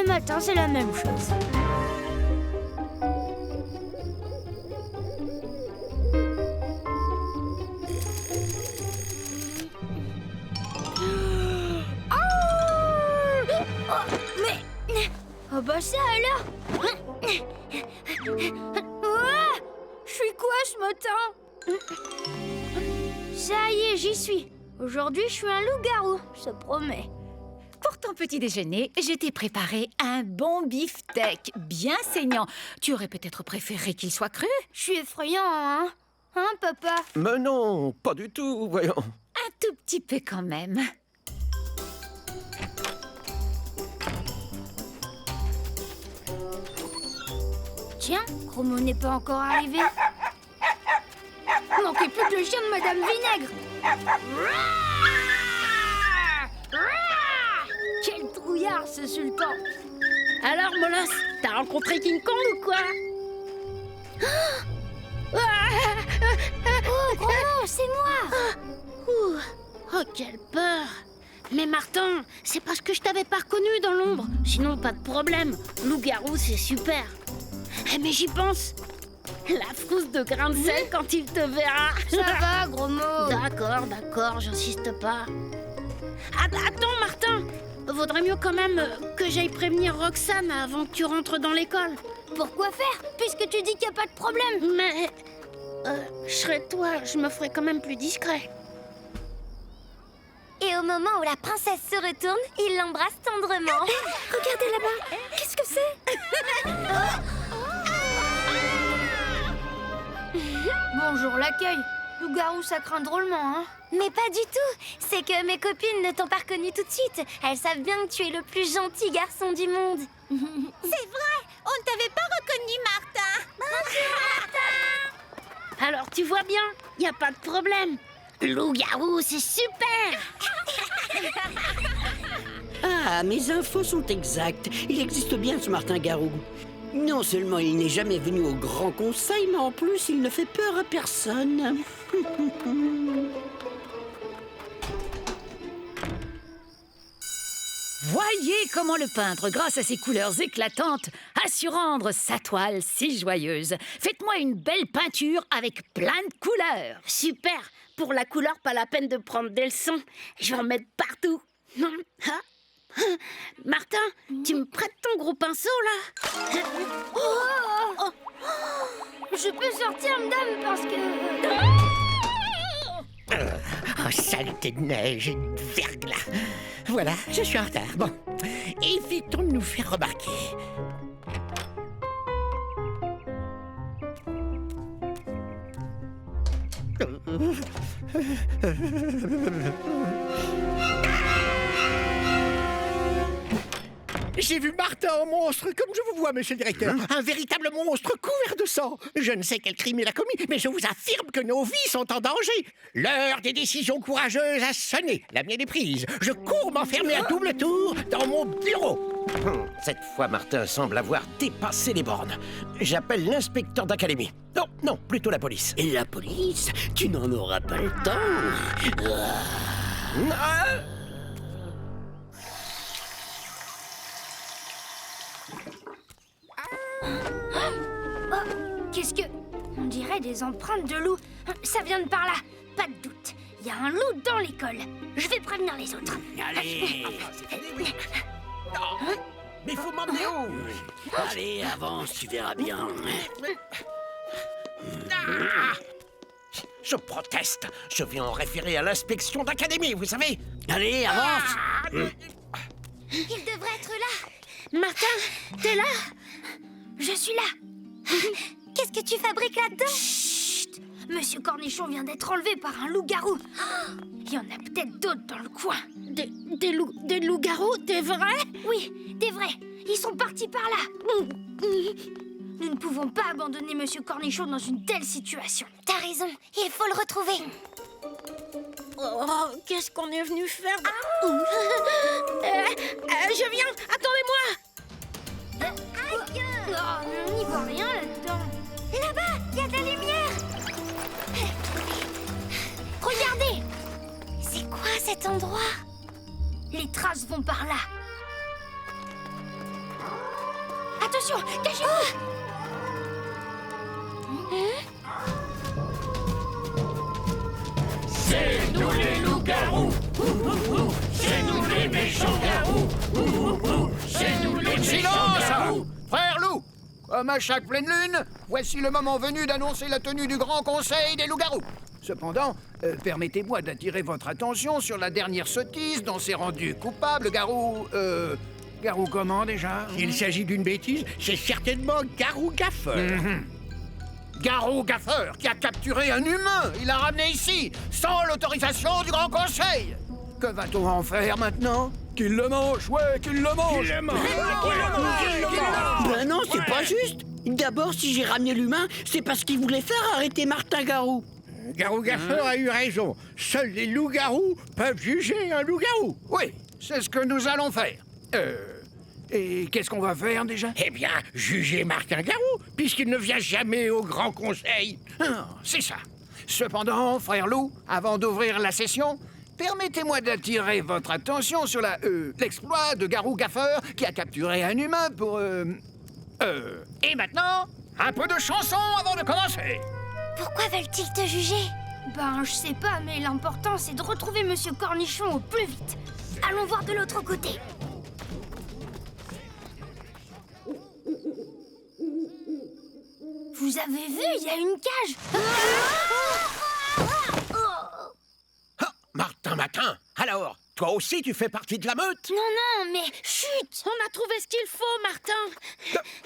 les matins, c'est la même chose. Oh bah ça alors. Ouah, je suis quoi ce matin? Ça y est, j'y suis. Aujourd'hui, je suis un loup-garou, ça promet. Pour ton petit déjeuner, je t'ai préparé un bon beefsteak bien saignant. Tu aurais peut-être préféré qu'il soit cru? Je suis effrayant, hein? Hein, papa? Mais non, pas du tout, voyons. Un tout petit peu quand même. Tiens, Chromo n'est pas encore arrivé. Manquez plus que le chien de Madame Vinaigre. Quel trouillard, ce sultan. Alors, Molosse, t'as rencontré King Kong ou quoi? Oh, Chromo, c'est moi. Oh, quelle peur! Mais Martin, c'est parce que je t'avais pas reconnu dans l'ombre. Sinon, pas de problème. Loup-garou, c'est super. Eh, mais j'y pense. La frousse de grain de sel quand il te verra. Ça va, gros mot. D'accord, j'insiste pas. Attends, Martin. Vaudrait mieux quand même que j'aille prévenir Roxane avant que tu rentres dans l'école. Pourquoi faire, puisque tu dis qu'il n'y a pas de problème? Mais... je serais toi, je me ferais quand même plus discret. Et au moment où la princesse se retourne, il l'embrasse tendrement. Regardez là-bas. Qu'est-ce que c'est? Bonjour l'accueil. Loup-garou, ça craint drôlement, hein? Mais pas du tout. C'est que mes copines ne t'ont pas reconnu tout de suite. Elles savent bien que tu es le plus gentil garçon du monde. C'est vrai, on ne t'avait pas reconnu, Martin. Alors tu vois bien, y a pas de problème. Loup-garou, c'est super. Ah, mes infos sont exactes. Il existe bien ce Martin Garou. Non seulement il n'est jamais venu au Grand Conseil, mais en plus il ne fait peur à personne. Voyez comment le peintre, grâce à ses couleurs éclatantes, a su rendre sa toile si joyeuse. Faites-moi une belle peinture avec plein de couleurs. Super. Pour la couleur, pas la peine de prendre des leçons. Je vais en mettre partout. Martin, tu me prêtes ton gros pinceau, là? Je peux sortir, madame, parce que... Oh, saleté de neige et de verglas. Voilà, je suis en retard. Bon, évitons de nous faire remarquer. J'ai vu Martin en monstre, comme je vous vois, monsieur le directeur. Un véritable monstre couvert de sang. Je ne sais quel crime il a commis, mais je vous affirme que nos vies sont en danger. L'heure des décisions courageuses a sonné. La mienne est prise. Je cours m'enfermer à double tour dans mon bureau. Cette fois, Martin semble avoir dépassé les bornes. J'appelle l'inspecteur d'académie. Non, plutôt la police. Et la police? Tu n'en auras pas le temps. Qu'est-ce que... On dirait des empreintes de loup. Ça vient de par là. Pas de doute. Il y a un loup dans l'école. Je vais prévenir les autres. Allez, Mais faut m'emmener où? allez, avance, tu verras bien. Je proteste. Je vais en référer à l'inspection d'académie, vous savez. Allez, avance. Il devrait être là. Martin, t'es là? Je suis là. Qu'est-ce que tu fabriques là-dedans? Chut. Monsieur Cornichon vient d'être enlevé par un loup-garou. Il y en a peut-être d'autres dans le coin. Des loups-garous, t'es vrai? Oui, des vrais. Ils sont partis par là. Nous ne pouvons pas abandonner Monsieur Cornichon dans une telle situation. T'as raison, il faut le retrouver. Oh, qu'est-ce qu'on est venu faire je viens, attendez-moi. Oh, on n'y voit rien là-dedans. Là-bas, il y a de la lumière. Regardez, C'est quoi cet endroit? les traces vont par là. Attention, cachez-vous. C'est nous les loups-garous. C'est nous les méchants garous. C'est nous les Silence! Frère Loup! Comme à chaque pleine lune, voici le moment venu d'annoncer la tenue du Grand Conseil des loups-garous. Cependant, permettez-moi d'attirer votre attention sur la dernière sottise dont s'est rendu coupable Garou... Garou comment déjà? S'il s'agit d'une bêtise, c'est certainement Garou Gaffeur. Garou Gaffeur, qui a capturé un humain. Il l'a ramené ici, sans l'autorisation du Grand Conseil. Que va-t-on en faire maintenant? Qu'il le mange, ouais, qu'il le mange. Ben non, c'est pas juste. D'abord, si j'ai ramené l'humain, c'est parce qu'il voulait faire arrêter Martin Garou. Garou Gaffeur a eu raison. Seuls les loups-garous peuvent juger un loup-garou. Oui, c'est ce que nous allons faire. Et qu'est-ce qu'on va faire déjà? Eh bien, juger Martin Garou, puisqu'il ne vient jamais au Grand Conseil. Ah, c'est ça. Cependant, frère Loup, avant d'ouvrir la session, permettez-moi d'attirer votre attention sur l'exploit de Garou Gaffeur qui a capturé un humain pour... Et maintenant, un peu de chanson avant de commencer. Pourquoi veulent-ils te juger? Ben, je sais pas, mais l'important, c'est de retrouver Monsieur Cornichon au plus vite. Allons voir de l'autre côté. Vous avez vu, il y a une cage. Ah, Martin Matin, alors, toi aussi tu fais partie de la meute? Non, non, mais chut. On a trouvé ce qu'il faut, Martin.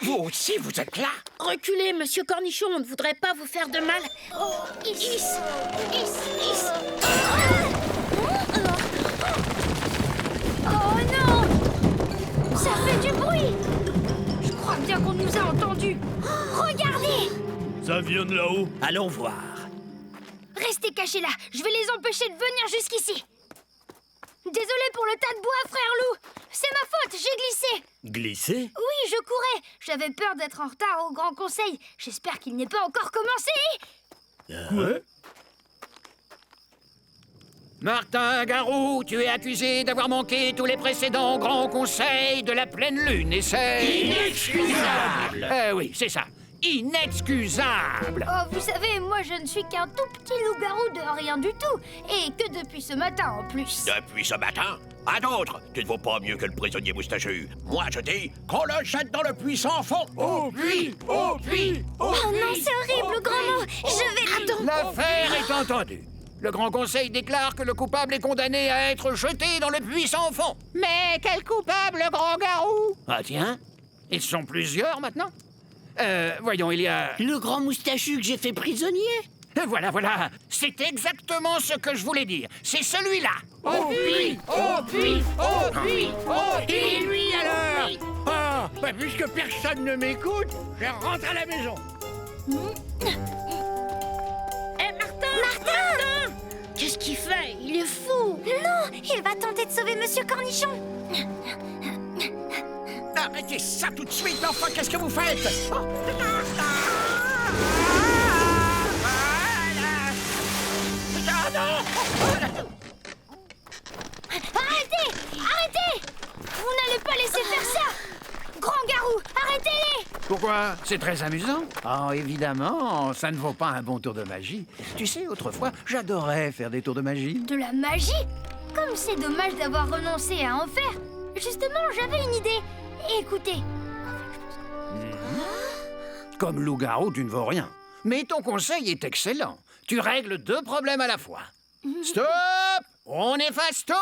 Vous aussi, vous êtes là? Reculez, monsieur Cornichon, on ne voudrait pas vous faire de mal. Oh non! Ça fait du bruit! Je crois bien qu'on nous a entendus. Regardez! Ça vient de là-haut. Allons voir. Restez cachés là, je vais les empêcher de venir jusqu'ici. Désolé pour le tas de bois, frère Loup. C'est ma faute, j'ai glissé. Glissé? Oui, je courais. J'avais peur d'être en retard au Grand Conseil. J'espère qu'il n'est pas encore commencé. Ouais. Martin Garou, tu es accusé d'avoir manqué tous les précédents grands conseils de la pleine lune et c'est... Inexcusable! Oui, c'est ça. Inexcusable! Oh, vous savez, moi je ne suis qu'un tout petit loup-garou de rien du tout. Et que depuis ce matin en plus. Depuis ce matin? À d'autres, tu ne vaux pas mieux que le prisonnier moustachu. Moi, je dis qu'on le jette dans le puits sans fond. Au puits! Au puits! Oh non, c'est horrible, grand mot. Je vais... Attends. L'affaire est entendue. Le Grand Conseil déclare que le coupable est condamné à être jeté dans le puits sans fond. Mais quel coupable, Grand Garou? Ah tiens, ils sont plusieurs maintenant. Voyons, il y a... Le grand moustachu que j'ai fait prisonnier. Voilà, voilà. C'est exactement ce que je voulais dire. C'est celui-là. Au puits! Au puits! Au puits! Au puits! Et lui alors? Ah, bah puisque personne ne m'écoute, je rentre à la maison. Martin! Qu'est-ce qu'il fait? Il est fou! Non, il va tenter de sauver Monsieur Cornichon. Arrêtez ça tout de suite, enfin, qu'est-ce que vous faites? Arrêtez! Arrêtez! Vous n'allez pas laisser faire ça! Grand Garou, arrêtez-les! Pourquoi? C'est très amusant. Oh, évidemment, ça ne vaut pas un bon tour de magie. Tu sais, autrefois, j'adorais faire des tours de magie. De la magie? Comme c'est dommage d'avoir renoncé à en faire. Justement, j'avais une idée. Écoutez. Comme loup-garou, tu ne vaux rien. Mais ton conseil est excellent. Tu règles 2 problèmes à la fois. Stop! On efface tout!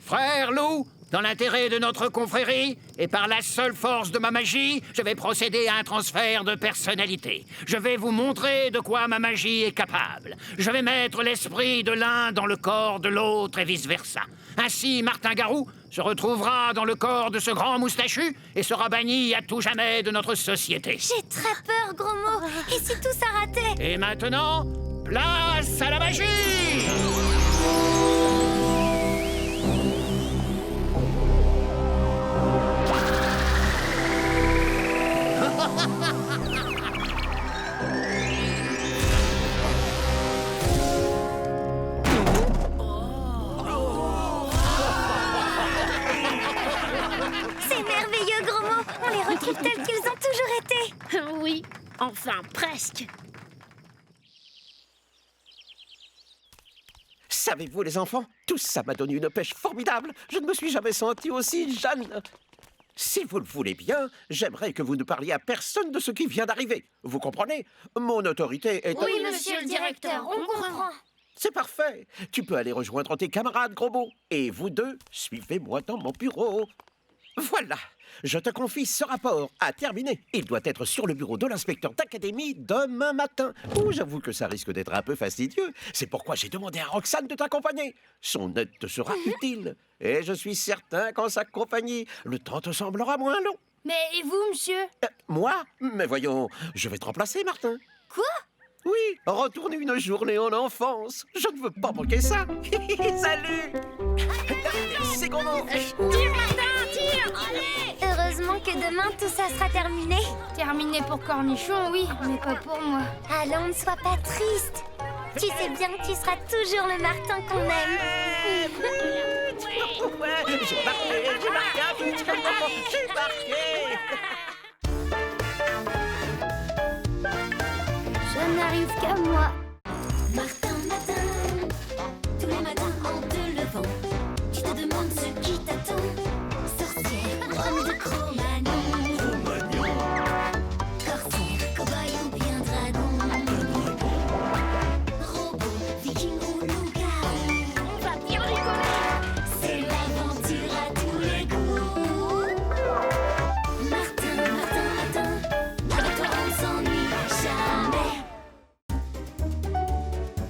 Frère Loup, dans l'intérêt de notre confrérie et par la seule force de ma magie, je vais procéder à un transfert de personnalité. Je vais vous montrer de quoi ma magie est capable. Je vais mettre l'esprit de l'un dans le corps de l'autre et vice-versa. Ainsi, Martin Garou se retrouvera dans le corps de ce grand moustachu et sera banni à tout jamais de notre société. J'ai très peur, gros mot. Et si tout s'arrêtait? Et maintenant, place à la magie! C'est merveilleux, gros mot. tranquilles tels qu'ils ont toujours été. Oui, enfin, presque. Savez-vous, les enfants, tout ça m'a donné une pêche formidable. Je ne me suis jamais senti aussi jeune. Si vous le voulez bien, j'aimerais que vous ne parliez à personne de ce qui vient d'arriver. Vous comprenez? Mon autorité est... Oui, monsieur le directeur, on comprend. C'est parfait. Tu peux aller rejoindre tes camarades, gros beau. Et vous deux, suivez-moi dans mon bureau. Voilà. Je te confie ce rapport à terminer. Il doit être sur le bureau de l'inspecteur d'académie demain matin. Oh, j'avoue que ça risque d'être un peu fastidieux. C'est pourquoi j'ai demandé à Roxane de t'accompagner. Son aide te sera utile. Et je suis certain qu'en sa compagnie, le temps te semblera moins long. Mais et vous, monsieur? Moi? Mais voyons, je vais te remplacer, Martin. Quoi? Oui, retourner une journée en enfance. Je ne veux pas manquer ça. Salut. C'est gros mot. Tire, Martin, tire! Heureusement que demain tout ça sera terminé. Terminé pour Cornichon, oui, mais pas pour moi. Allons, ne sois pas triste. Tu sais bien que tu seras toujours le Martin qu'on aime. Ouais, j'ai marqué, j'ai marqué. Ça n'arrive qu'à moi. Martin, matin, tous les matins en te levant, tu te demandes ce qui t'attend. Sorcière, homme de Cro-Magnon, corsaire, cow-boy ou bien dragon, robot, viking ou loup-garou. On va bien rigoler! C'est l'aventure à tous les goûts. Martin, Martin, Martin, avec toi on s'ennuie jamais.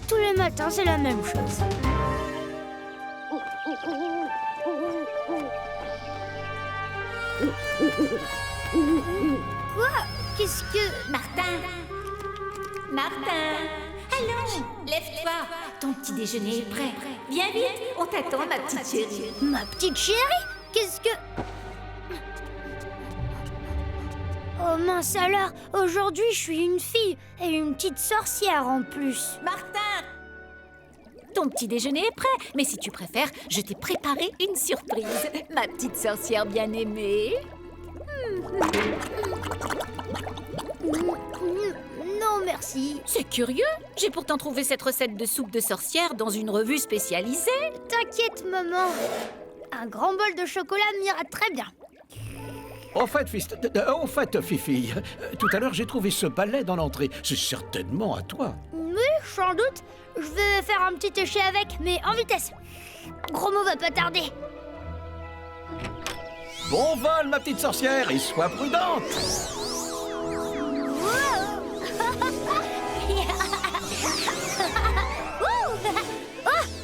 Tous les matins, c'est la même chose. Quoi? Qu'est-ce que... Martin! Martin! Allons, lève-toi! Ton petit déjeuner est prêt. Viens vite, on t'attend, ma petite chérie. Ma petite chérie? Qu'est-ce que... Oh mince alors, aujourd'hui je suis une fille et une petite sorcière en plus. Martin! Ton petit déjeuner est prêt, mais si tu préfères, je t'ai préparé une surprise. Ma petite sorcière bien-aimée. Non merci. C'est curieux, j'ai pourtant trouvé cette recette de soupe de sorcière dans une revue spécialisée. T'inquiète maman. Un grand bol de chocolat m'ira très bien. Au fait, Fifi, tout à l'heure j'ai trouvé ce balai dans l'entrée. C'est certainement à toi. Oui, sans doute. Je vais faire un petit éché avec, mais en vitesse. Gros mot va pas tarder. Bon vol, ma petite sorcière, et sois prudente. Oh,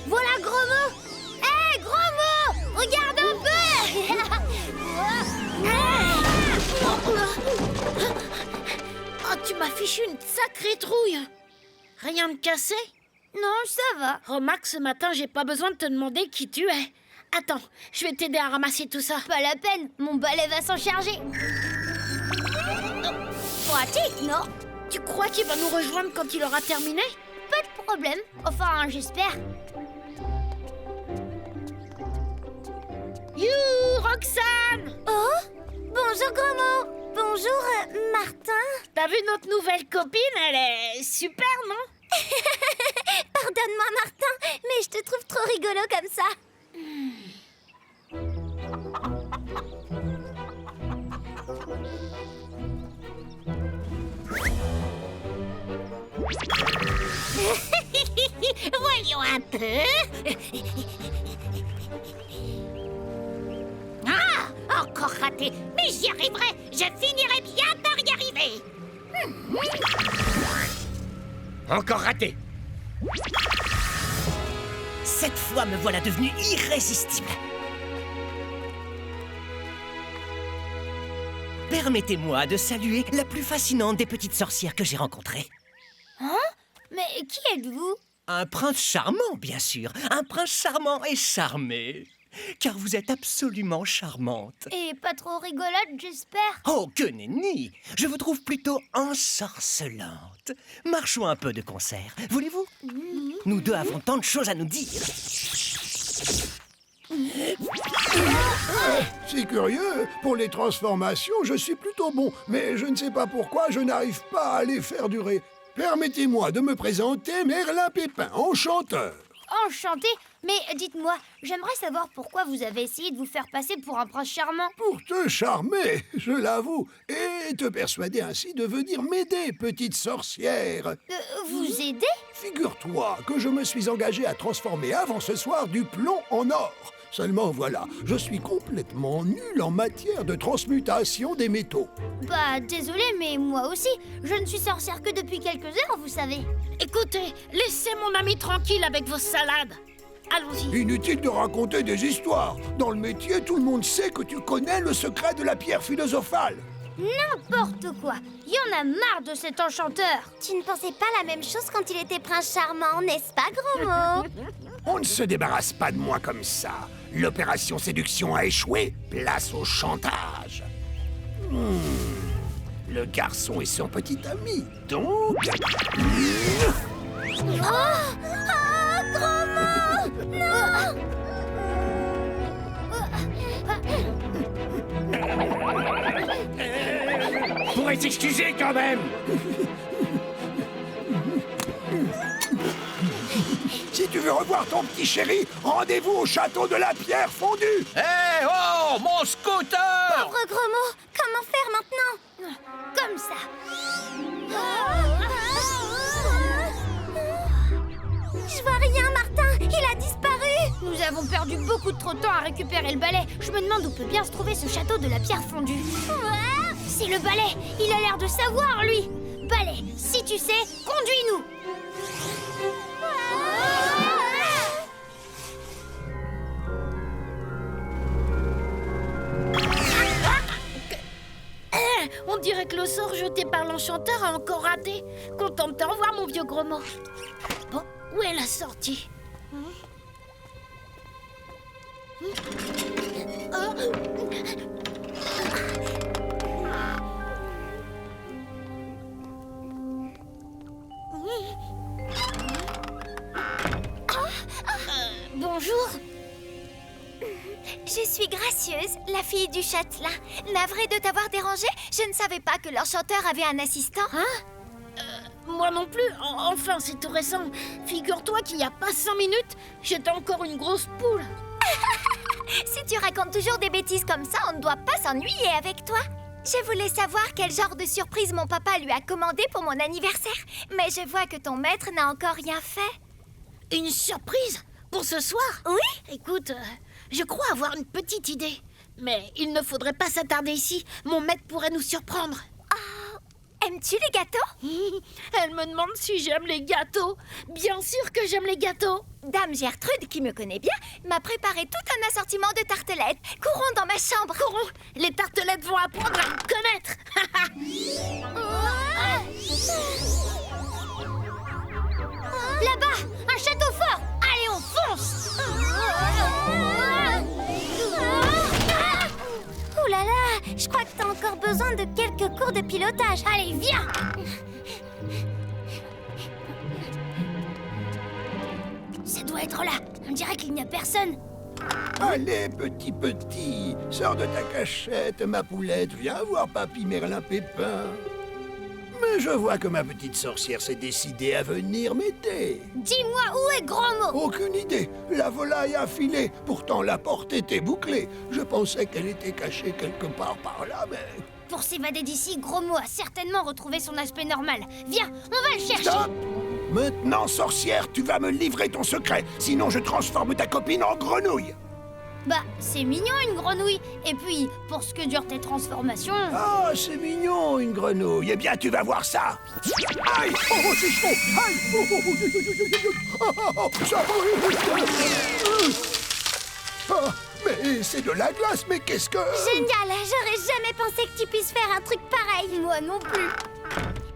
voilà gros mot. Hé, gros mot, regarde un peu. Oh, tu m'as fichu une sacrée trouille! Rien de cassé? Non, ça va. Remarque, ce matin, j'ai pas besoin de te demander qui tu es. Attends, je vais t'aider à ramasser tout ça. Pas la peine, mon balai va s'en charger. Pratique, non? Tu crois qu'il va nous rejoindre quand il aura terminé? Pas de problème. Enfin, j'espère. You, Roxane! Oh, bonjour gros mot. Bonjour Martin. T'as vu notre nouvelle copine? Elle est super, non? Pardonne-moi Martin, mais je te trouve trop rigolo comme ça. Voyons un peu. Ah, encore raté. Mais j'y arriverai. Je finirai bien par y arriver. Encore raté. Cette fois, me voilà devenu irrésistible. Permettez-moi de saluer la plus fascinante des petites sorcières que j'ai rencontrées. Hein? Mais qui êtes-vous? Un prince charmant, bien sûr. Un prince charmant et charmé. Car vous êtes absolument charmante. Et pas trop rigolote, j'espère. Oh, que nenni! Je vous trouve plutôt ensorcelante. Marchons un peu de concert. Voulez-vous? Nous deux avons tant de choses à nous dire. C'est curieux, pour les transformations, je suis plutôt bon, mais je ne sais pas pourquoi je n'arrive pas à les faire durer. Permettez-moi de me présenter Merlin Pépin, enchanteur. Enchanté, mais dites-moi, j'aimerais savoir pourquoi vous avez essayé de vous faire passer pour un prince charmant. Pour te charmer, je l'avoue, et te persuader ainsi de venir m'aider, petite sorcière. Vous aider? Figure-toi que je me suis engagé à transformer avant ce soir du plomb en or. Seulement voilà, je suis complètement nul en matière de transmutation des métaux. Bah, désolé, mais moi aussi. Je ne suis sorcière que depuis quelques heures, vous savez. Écoutez, laissez mon ami tranquille avec vos salades. Allons-y. Inutile de raconter des histoires. Dans le métier, tout le monde sait que tu connais le secret de la pierre philosophale. N'importe quoi. Il y en a marre de cet enchanteur. Tu ne pensais pas la même chose quand il était prince charmant, n'est-ce pas, Gros Mot? On ne se débarrasse pas de moi comme ça. L'opération séduction a échoué. Place au chantage. Le garçon est son petit ami, donc... Gros Mot! Non! Pourrait s'excuser quand même. Si tu veux revoir ton petit chéri, rendez-vous au château de la pierre fondue. Hé, oh, mon scooter! Pauvre Gros Mot, comment faire maintenant? Comme ça. Je vois rien, Martin. Il a disparu. Nous avons perdu beaucoup trop de temps à récupérer le balai. Je me demande où peut bien se trouver ce château de la pierre fondue. C'est le balai. Il a l'air de savoir, lui. Balai, si tu sais, conduis-nous. On dirait que le sort jeté par l'enchanteur a encore raté. Content de te revoir, mon vieux Gros Mot. Bon, où est la sortie? Bonjour. Je suis Gracieuse, la fille du châtelain. Navrée de t'avoir dérangée, je ne savais pas que l'enchanteur avait un assistant. Moi non plus. Enfin, c'est tout récent. Figure-toi qu'il n'y a pas 5 minutes, j'étais encore une grosse poule. Si tu racontes toujours des bêtises comme ça, on ne doit pas s'ennuyer avec toi. Je voulais savoir quel genre de surprise mon papa lui a commandé pour mon anniversaire. Mais je vois que ton maître n'a encore rien fait. Une surprise? Pour ce soir? Oui? Écoute, je crois avoir une petite idée. Mais il ne faudrait pas s'attarder ici. Mon maître pourrait nous surprendre. Oh, aimes-tu les gâteaux? Elle me demande si j'aime les gâteaux. Bien sûr que j'aime les gâteaux. Dame Gertrude, qui me connaît bien, m'a préparé tout un assortiment de tartelettes. Courons dans ma chambre. Courons, les tartelettes vont apprendre à me connaître. Là-bas, un château fort. Allez, on fonce. Ouh là là, je crois que t'as encore besoin de quelques cours de pilotage. Allez, viens. Ça doit être là. On dirait qu'il n'y a personne. Allez, petit, sors de ta cachette, ma poulette, viens voir papy Merlin Pépin. Mais je vois que ma petite sorcière s'est décidée à venir m'aider. Dis-moi, où est Gros Mot? Aucune idée. La volaille a filé. Pourtant, la porte était bouclée. Je pensais qu'elle était cachée quelque part par là, mais... Pour s'évader d'ici, Gros Mot a certainement retrouvé son aspect normal. Viens, on va le chercher. Stop! Maintenant, sorcière, tu vas me livrer ton secret. Sinon, je transforme ta copine en grenouille. Bah, c'est mignon une grenouille. Et puis, pour ce que dure tes transformations... Ah, c'est mignon, une grenouille. Eh bien, tu vas voir ça. Aïe! Oh, c'est chaud! Aïe! Oh, ça brûle! Ah, mais c'est de la glace, mais qu'est-ce que... Génial! J'aurais jamais pensé que tu puisses faire un truc pareil. Moi non plus.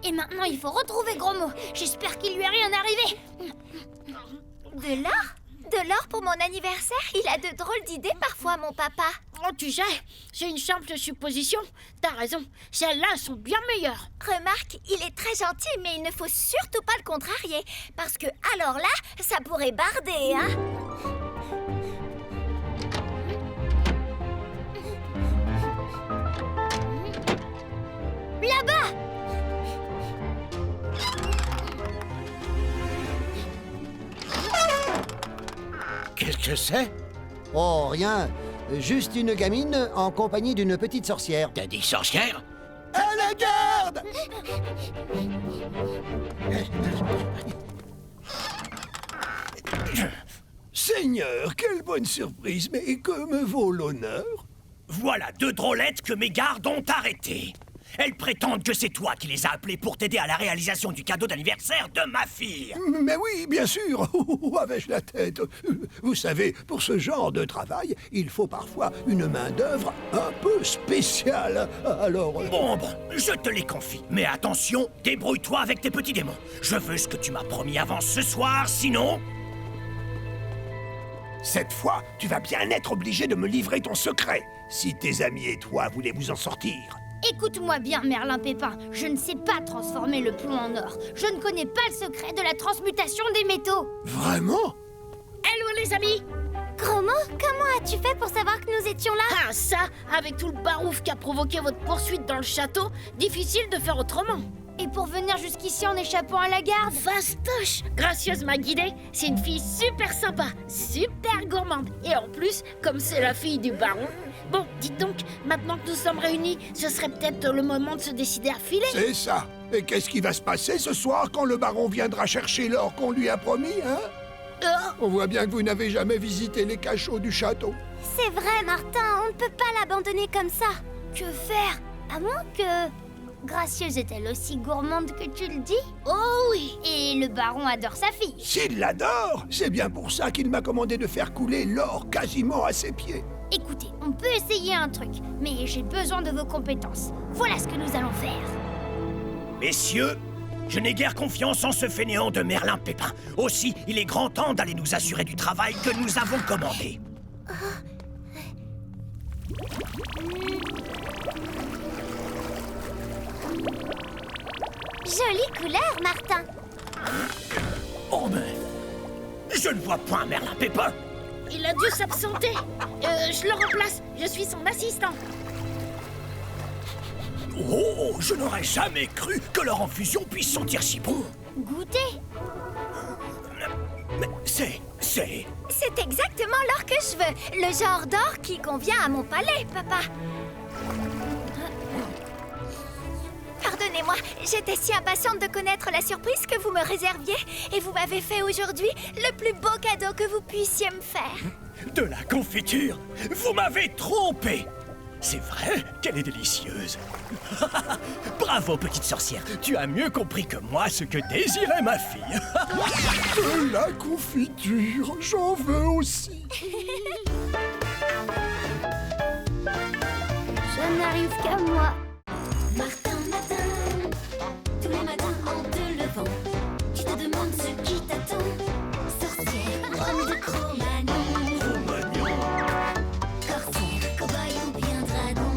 Et maintenant, il faut retrouver Gros Mot. J'espère qu'il lui est rien arrivé. De l'or? De l'or pour mon anniversaire? Il a de drôles d'idées parfois, mon papa. Oh, tu sais, c'est une simple supposition. T'as raison, celles-là sont bien meilleures. Remarque, il est très gentil, mais il ne faut surtout pas le contrarier. Parce que alors là, ça pourrait barder, hein? là-bas! Qu'est-ce que c'est? Oh, rien. Juste une gamine en compagnie d'une petite sorcière. T'as dit sorcière? À la garde! Seigneur, quelle bonne surprise, mais que me vaut l'honneur? Voilà 2 drôlettes que mes gardes ont arrêtées. Elles prétendent que c'est toi qui les as appelées pour t'aider à la réalisation du cadeau d'anniversaire de ma fille. Mais oui, bien sûr. Où avais-je la tête? Vous savez, pour ce genre de travail, il faut parfois une main-d'œuvre un peu spéciale. Alors... Bon, je te les confie. Mais attention, débrouille-toi avec tes petits démons. Je veux ce que tu m'as promis avant ce soir, sinon... Cette fois, tu vas bien être obligé de me livrer ton secret, si tes amis et toi voulez vous en sortir. Écoute-moi bien, Merlin Pépin. Je ne sais pas transformer le plomb en or. Je ne connais pas le secret de la transmutation des métaux. Vraiment? Hello les amis! Gromo, comment as-tu fait pour savoir que nous étions là? Ah ça, avec tout le barouf qui a provoqué votre poursuite dans le château, difficile de faire autrement. Et pour venir jusqu'ici en échappant à la garde? Fastoche! Gracieuse m'a guidée. C'est une fille super sympa, super gourmande. Et en plus, comme c'est la fille du baron... Bon, dites donc, maintenant que nous sommes réunis, ce serait peut-être le moment de se décider à filer. C'est ça. Et qu'est-ce qui va se passer ce soir quand le baron viendra chercher l'or qu'on lui a promis, hein? On voit bien que vous n'avez jamais visité les cachots du château. C'est vrai, Martin, on ne peut pas l'abandonner comme ça. Que faire? À moins que... Gracieuse est-elle aussi gourmande que tu le dis? Oh oui! Et le baron adore sa fille. S'il l'adore, c'est bien pour ça qu'il m'a commandé de faire couler l'or quasiment à ses pieds. Écoutez, on peut essayer un truc, mais j'ai besoin de vos compétences. Voilà ce que nous allons faire. Messieurs, je n'ai guère confiance en ce fainéant de Merlin Pépin. Aussi, il est grand temps d'aller nous assurer du travail que nous avons commandé. Jolie couleur, Martin. Oh ben, je ne vois point Merlin Pépin. Il a dû s'absenter. Je le remplace. Je suis son assistant. Oh, je n'aurais jamais cru que leur infusion puisse sentir si bon. Goûtez. Mais c'est... C'est exactement l'or que je veux. Le genre d'or qui convient à mon palais, papa. Pardonnez-moi, j'étais si impatiente de connaître la surprise que vous me réserviez. Et vous m'avez fait aujourd'hui le plus beau cadeau que vous puissiez me faire. De la confiture? Vous m'avez trompé. C'est vrai qu'elle est délicieuse. Bravo, petite sorcière. Tu as mieux compris que moi ce que désirait ma fille. De la confiture, j'en veux aussi. Ça n'arrive qu'à moi. Martin, matin, tous les matins en te levant, tu te demandes ce qui t'attend. Sorcière, homme de Cro-Magnon, corsaire, cow-boy ou bien dragon,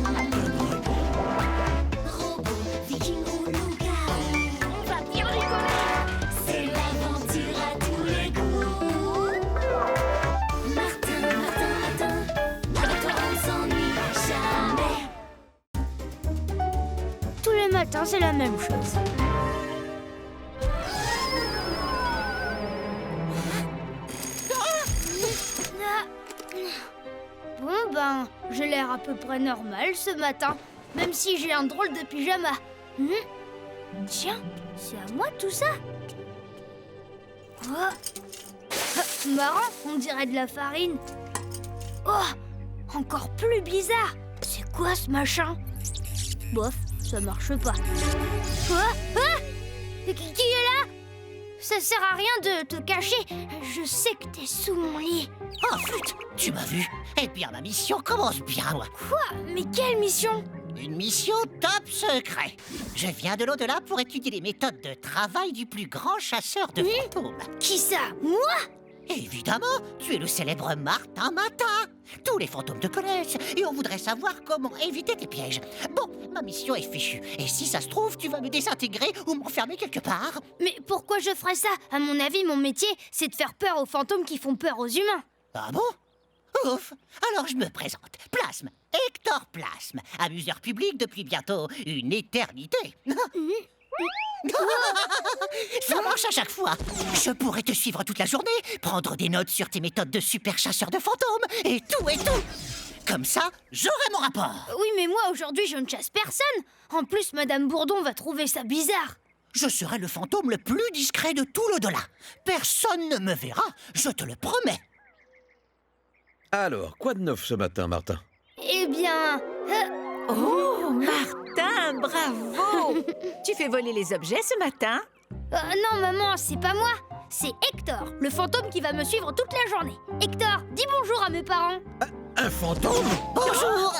robot, viking ou loup-garou. On va bien rigoler. C'est l'aventure à tous les goûts. Martin, Martin, Martin, avec toi on s'ennuie jamais. Tous les matins, c'est la même chose. Bon ben, j'ai l'air à peu près normal ce matin, même si j'ai un drôle de pyjama. Tiens, c'est à moi tout ça. Oh. Marrant, on dirait de la farine. Oh, encore plus bizarre. C'est quoi ce machin? Bof, ça marche pas. Qui est là? Ça sert à rien de te cacher. Je sais que t'es sous mon lit. Oh, flûte, tu m'as vu? Eh bien, ma mission commence bien, moi. Quoi? Mais quelle mission? Une mission top secret. Je viens de l'au-delà pour étudier les méthodes de travail du plus grand chasseur de fantômes. Qui ça? Moi? Évidemment, tu es le célèbre Martin Matin. Tous les fantômes te connaissent et on voudrait savoir comment éviter tes pièges. Bon, ma mission est fichue. Et si ça se trouve, tu vas me désintégrer ou m'enfermer quelque part. Mais pourquoi je ferais ça? À mon avis, mon métier, c'est de faire peur aux fantômes qui font peur aux humains. Ah bon? Ouf. Alors je me présente. Plasme, Hector Plasme, amuseur public depuis bientôt une éternité. Ça marche à chaque fois. Je pourrais te suivre toute la journée, prendre des notes sur tes méthodes de super chasseur de fantômes, et tout. Comme ça, j'aurai mon rapport. Oui, mais moi, aujourd'hui, je ne chasse personne. En plus, Madame Bourdon va trouver ça bizarre. Je serai le fantôme le plus discret de tout l'au-delà. Personne ne me verra, je te le promets. Alors, quoi de neuf ce matin, Martin? Eh bien... Oh, Martin, bravo. Tu fais voler les objets ce matin? Non, maman, c'est pas moi. C'est Hector, le fantôme qui va me suivre toute la journée. Hector, dis bonjour à mes parents. Un fantôme? Bonjour.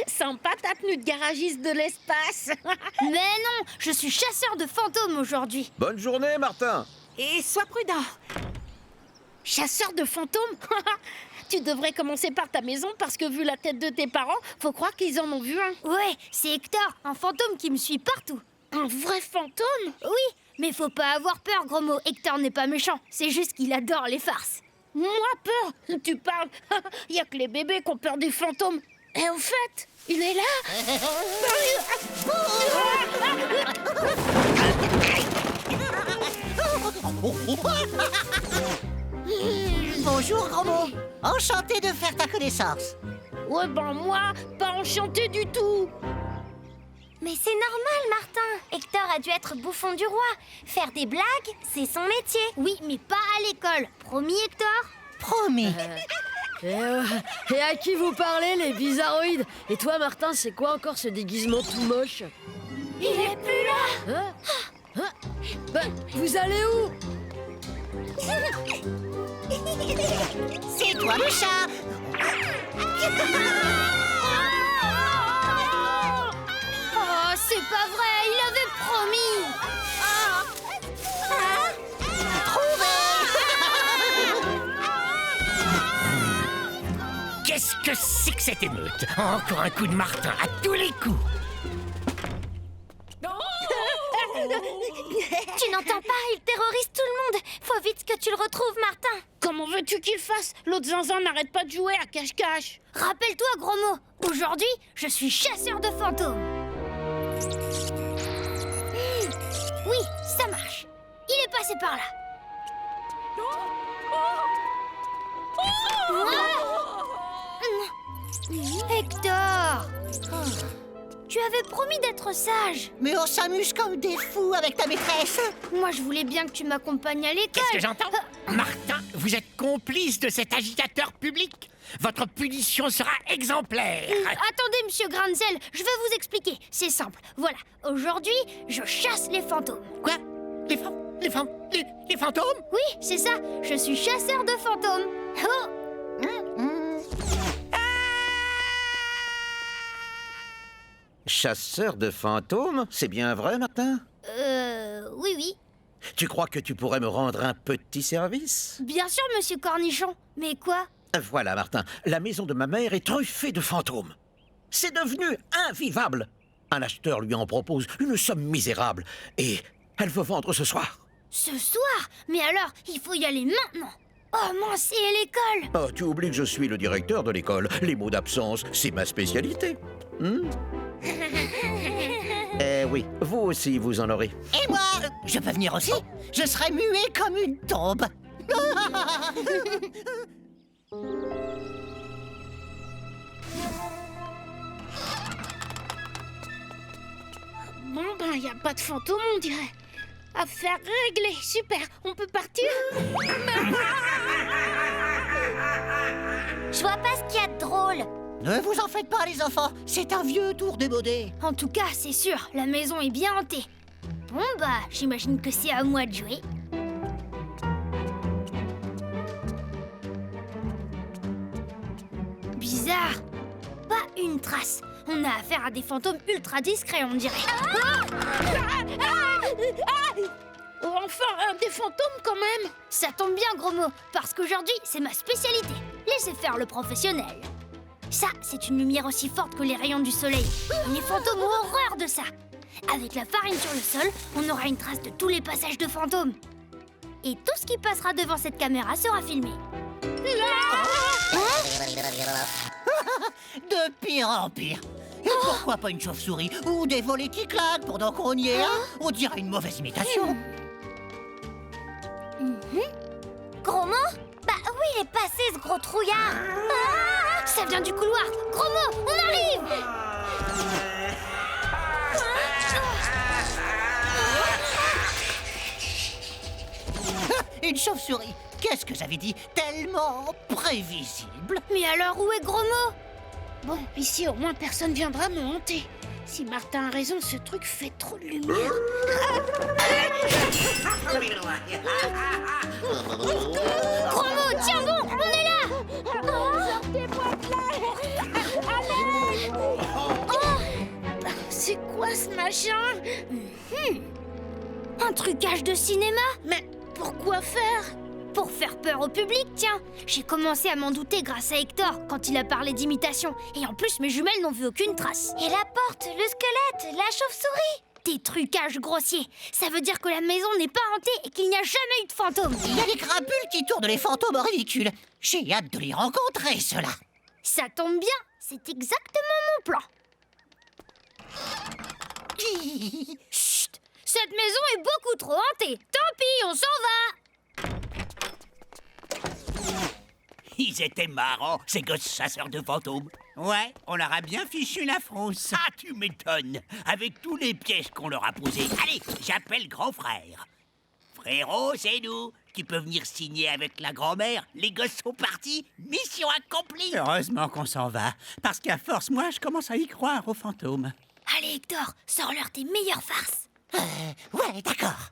Sympa ta tenue de garagiste de l'espace. Mais non, je suis chasseur de fantômes aujourd'hui. Bonne journée, Martin. Et sois prudent. Chasseur de fantômes? Tu devrais commencer par ta maison parce que vu la tête de tes parents, faut croire qu'ils en ont vu un. Ouais, c'est Hector, un fantôme qui me suit partout. Un vrai fantôme? Oui, mais faut pas avoir peur, gros mot. Hector n'est pas méchant, c'est juste qu'il adore les farces. Moi peur? Tu parles? Il y a que les bébés qui ont peur des fantômes. Et au fait, il est là? Bonjour, gros mot. Enchanté de faire ta connaissance. Ouais, ben moi, pas enchanté du tout. Mais c'est normal, Martin. Hector a dû être bouffon du roi. Faire des blagues, c'est son métier. Oui, mais pas à l'école. Promis, Hector? Promis. Et à qui vous parlez, les bizarroïdes? Et toi, Martin, c'est quoi encore ce déguisement tout moche? Il est plus là. Vous allez où? C'est toi le chat. Oh, c'est pas vrai, il avait promis. Qu'est-ce que c'est que cette émeute? Encore un coup de Martin à tous les coups. Tu n'entends pas, il terrorise tout le monde. Faut vite que tu le retrouves, Martin. Comment veux-tu qu'il fasse? L'autre zinzin n'arrête pas de jouer à cache-cache. Rappelle-toi, gros mot, aujourd'hui, je suis chasseur de fantômes. Oui, ça marche. Il est passé par là. Hector! Tu avais promis d'être sage. Mais on s'amuse comme des fous avec ta maîtresse. Moi, je voulais bien que tu m'accompagnes à l'école. Qu'est-ce que j'entends? Martin, vous êtes complice de cet agitateur public. Votre punition sera exemplaire. Attendez, monsieur Granzel, je vais vous expliquer. C'est simple. Voilà, aujourd'hui, je chasse les fantômes. Quoi? Les fantômes? Oui, c'est ça. Je suis chasseur de fantômes. Oh! Chasseur de fantômes? C'est bien vrai, Martin? Oui. Tu crois que tu pourrais me rendre un petit service? Bien sûr, monsieur Cornichon. Mais quoi? Voilà, Martin. La maison de ma mère est truffée de fantômes. C'est devenu invivable. Un acheteur lui en propose une somme misérable. Et elle veut vendre ce soir. Ce soir? Mais alors, il faut y aller maintenant. Oh mince, et l'école? Oh, tu oublies que je suis le directeur de l'école. Les mots d'absence, c'est ma spécialité. Oui, vous aussi, vous en aurez. Et moi, je peux venir aussi? Je serai muet comme une tombe. Bon, ben, y a pas de fantôme, on dirait. Affaire réglée, super, on peut partir? Je vois pas ce qu'il y a de drôle. Ne vous en faites pas, les enfants. C'est un vieux tour démodé. En tout cas, c'est sûr, la maison est bien hantée. Bon, bah, j'imagine que c'est à moi de jouer. Bizarre. Pas une trace. On a affaire à des fantômes ultra discrets, on dirait. Enfin, des fantômes quand même. Ça tombe bien, gros mot, parce qu'aujourd'hui, c'est ma spécialité. Laissez faire le professionnel. Ça, c'est une lumière aussi forte que les rayons du soleil. Et les fantômes ont horreur de ça. Avec la farine sur le sol, on aura une trace de tous les passages de fantômes. et tout ce qui passera devant cette caméra sera filmé. De pire en pire. Et pourquoi pas une chauve-souris ou des volets qui claquent pendant qu'on y est, hein? On dirait une mauvaise imitation. Gros mot? Bah où il est passé ce gros trouillard? Ça vient du couloir. Gros mot, on arrive! Une chauve-souris. Qu'est-ce que j'avais dit? Tellement prévisible. Mais alors où est Gros mot? Bon, ici au moins personne viendra me hanter. Si Martin a raison, ce truc fait trop de lumière. Gros mot, tiens bon, on est là! Sortez-moi de là! C'est quoi ce machin? Un trucage de cinéma? Mais pourquoi faire? Pour faire peur au public, tiens. J'ai commencé à m'en douter grâce à Hector quand il a parlé d'imitation. Et en plus, mes jumelles n'ont vu aucune trace. Et la porte, le squelette, la chauve-souris. Des trucages grossiers. Ça veut dire que la maison n'est pas hantée et qu'il n'y a jamais eu de fantôme. Il y a des crapules qui tournent les fantômes ridicules. J'ai hâte de les rencontrer, ceux-là. Ça tombe bien, c'est exactement mon plan. Chut! Cette maison est beaucoup trop hantée. Tant pis, on s'en va. Ils étaient marrants, ces gosses chasseurs de fantômes. Ouais, on leur a bien fichu la frousse. Ah, tu m'étonnes. Avec tous les pièges qu'on leur a posés. Allez, j'appelle grand frère. Frérot, c'est nous. Tu peux venir signer avec la grand-mère. Les gosses sont partis. Mission accomplie. Heureusement qu'on s'en va. Parce qu'à force, moi, je commence à y croire aux fantômes. Allez, Hector, sors-leur tes meilleures farces. Ouais, d'accord.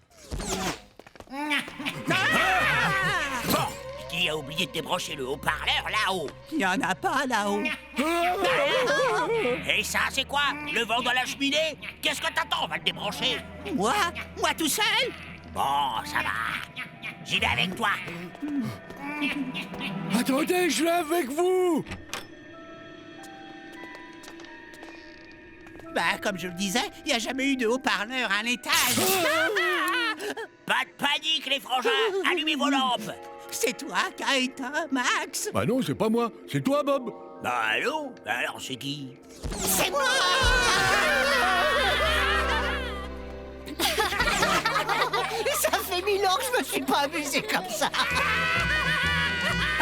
Bon, qui a oublié de débrancher le haut-parleur là-haut? Il n'y en a pas là-haut. Et ça, c'est quoi? Le vent dans la cheminée? Qu'est-ce que t'attends? On va le débrancher. Moi tout seul? Bon, ça va. J'y vais avec toi. Attendez, je vais avec vous. Bah, comme je le disais, il n'y a jamais eu de haut-parleur à l'étage. Pas de panique, les frangins. Allumez vos lampes. C'est toi, Kaïta, Max? Bah non, c'est pas moi, c'est toi, Bob. Bah allô? Alors c'est qui? C'est moi! Ça fait 1000 ans que je me suis pas amusé comme ça.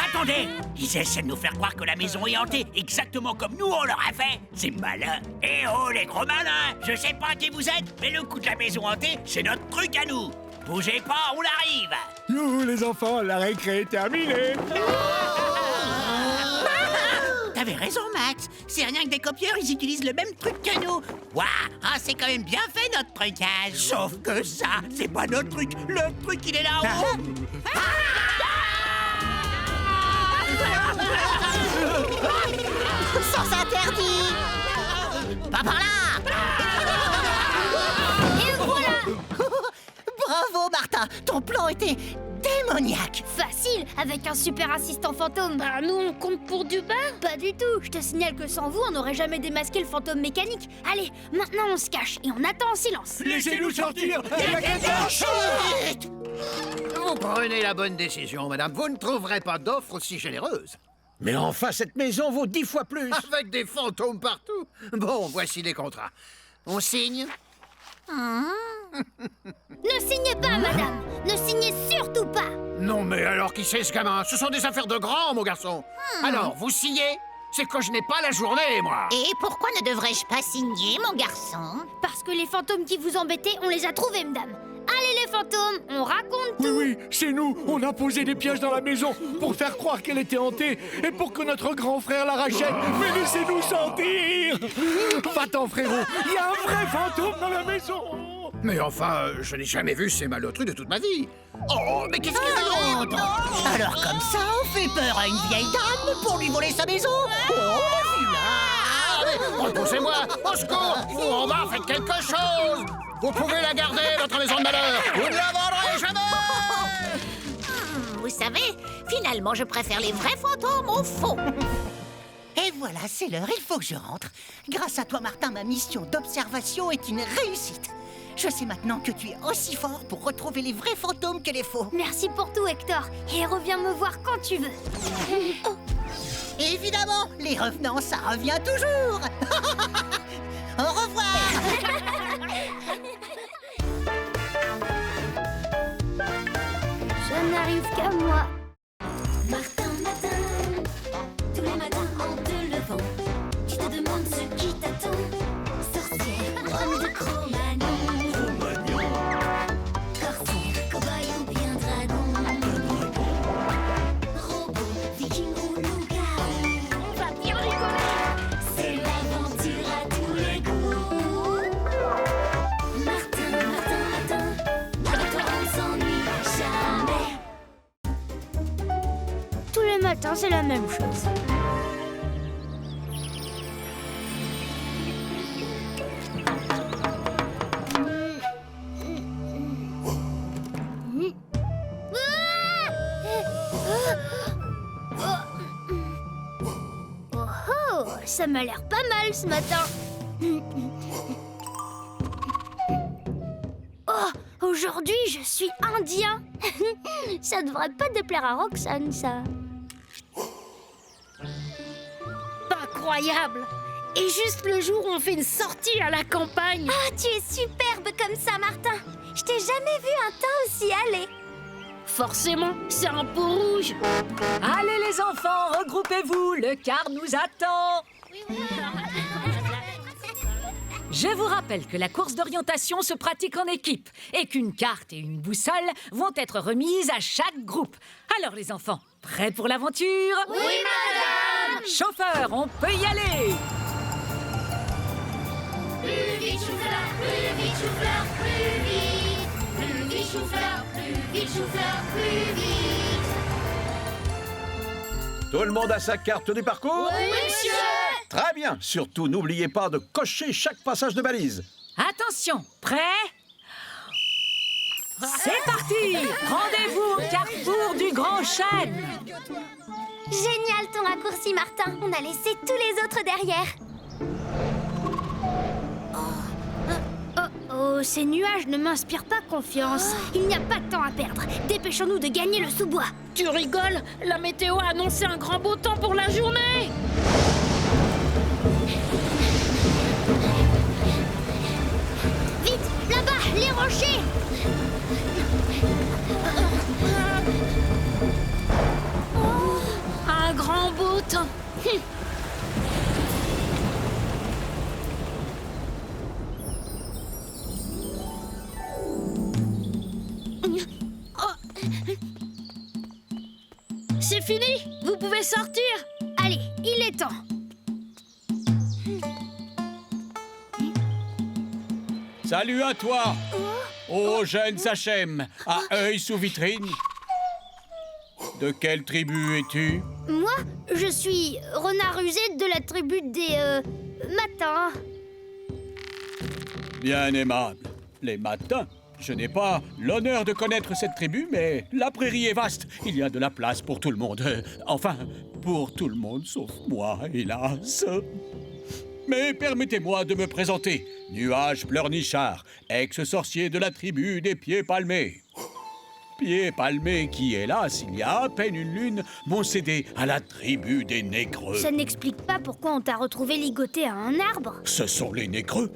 Attendez! Ils essaient de nous faire croire que la maison est hantée, exactement comme nous on leur a fait. C'est malin. Eh oh, les gros malins! Je sais pas qui vous êtes, mais le coup de la maison hantée, c'est notre truc à nous. Bougez pas, on arrive. Youhou, les enfants, la récré est terminée. T'avais raison, Max. C'est rien que des copieurs, ils utilisent le même truc que nous. Waouh! Ah, c'est quand même bien fait notre trucage. Sauf que ça, c'est pas notre truc. Le truc, il est là-haut. Sans interdit. Pas par là. Et voilà. Bravo, Martin. Ton plan était démoniaque. Facile, avec un super assistant fantôme. Bah nous, on compte pour du beurre. Pas du tout. Je te signale que sans vous, on n'aurait jamais démasqué le fantôme mécanique. Allez, maintenant on se cache et on attend en silence. Laissez-nous sortir. Il y a quelqu'un. Chut. Vous prenez la bonne décision, madame. Vous ne trouverez pas d'offre aussi généreuse. Mais enfin, cette maison vaut 10 fois plus. Avec des fantômes partout. Bon, voici les contrats. On signe? Ne signez pas, madame. Ne signez surtout pas. Non, mais alors qui c'est ce gamin? Ce sont des affaires de grands, mon garçon. Alors, vous signez? C'est que je n'ai pas la journée, moi. Et pourquoi ne devrais-je pas signer, mon garçon? Parce que les fantômes qui vous embêtaient, on les a trouvés, madame. Allez, les fantômes, on raconte tout. Oui, c'est nous. On a posé des pièges dans la maison pour faire croire qu'elle était hantée et pour que notre grand frère la rachète. Mais laissez-nous sortir. Va-t'en, frérot. Il y a un vrai fantôme dans la maison. Mais enfin, je n'ai jamais vu ces malotrus de toute ma vie. Oh, mais qu'est-ce qu'il raconte? Alors comme ça, on fait peur à une vieille dame pour lui voler sa maison? Oh, Repoussez-moi! Au secours! Vous en bas, faites quelque chose! Vous pouvez la garder, votre maison de malheur! Vous ne la vendrez jamais! Vous savez, finalement, je préfère les vrais fantômes aux faux. Et voilà, c'est l'heure, il faut que je rentre. Grâce à toi, Martin, ma mission d'observation est une réussite. Je sais maintenant que tu es aussi fort pour retrouver les vrais fantômes que les faux. Merci pour tout, Hector. Et reviens me voir quand tu veux. Évidemment, les revenants, ça revient toujours. Au revoir. Ça n'arrive qu'à moi. Martin, matin, tous les matins en te levant, tu te demandes ce qui t'attend. Sorcière, homme de Cro-Magnon, corsaire, cow-boy ou bien dragon, robot, viking ou loup-garou. On va bien rigoler. C'est l'aventure à tous les coups. Martin, Martin, Martin, avec toi on s'ennuie jamais. Tous les matins, c'est la même chose. Oh, ça m'a l'air pas mal ce matin. Oh, aujourd'hui, je suis indien. Ça devrait pas déplaire à Roxane, ça. Incroyable! Et juste le jour où on fait une sortie à la campagne. Ah, tu es superbe comme ça, Martin. Je t'ai jamais vu un teint aussi allé. Forcément, c'est un peau rouge. Allez les enfants, regroupez-vous, le car nous attend. Je vous rappelle que la course d'orientation se pratique en équipe et qu'une carte et une boussole vont être remises à chaque groupe. Alors les enfants, prêts pour l'aventure? Oui, madame! Chauffeur, on peut y aller! Plus vite, chou-fleur, plus vite, chou-fleur, plus vite. Plus vite, chou-fleur, plus vite, chou-fleur, plus vite. Tout le monde a sa carte du parcours? Oui, monsieur! Très bien. Surtout, n'oubliez pas de cocher chaque passage de balise. Attention, prêts? C'est parti! Rendez-vous au carrefour du Grand Chêne! Génial ton raccourci, Martin. On a laissé tous les autres derrière. Oh, ces nuages ne m'inspirent pas confiance. Il n'y a pas de temps à perdre. Dépêchons-nous de gagner le sous-bois. Tu rigoles? La météo a annoncé un grand beau temps pour la journée. Vite, là-bas, les rochers! Un grand beau temps. C'est fini? Vous pouvez sortir? Allez, il est temps. Salut à toi, ô jeune Sachem, à œil sous vitrine. De quelle tribu es-tu? Moi, je suis renard rusé de la tribu des matins. Bien aimable. Les matins. Je n'ai pas l'honneur de connaître cette tribu, mais la prairie est vaste. Il y a de la place pour tout le monde. Enfin, pour tout le monde, sauf moi, hélas. Mais permettez-moi de me présenter. Nuage pleurnichard, ex-sorcier de la tribu des pieds palmés. Pieds palmés qui, hélas, il y a à peine une lune, m'ont cédé à la tribu des négreux. Ça n'explique pas pourquoi on t'a retrouvé ligoté à un arbre. Ce sont les négreux.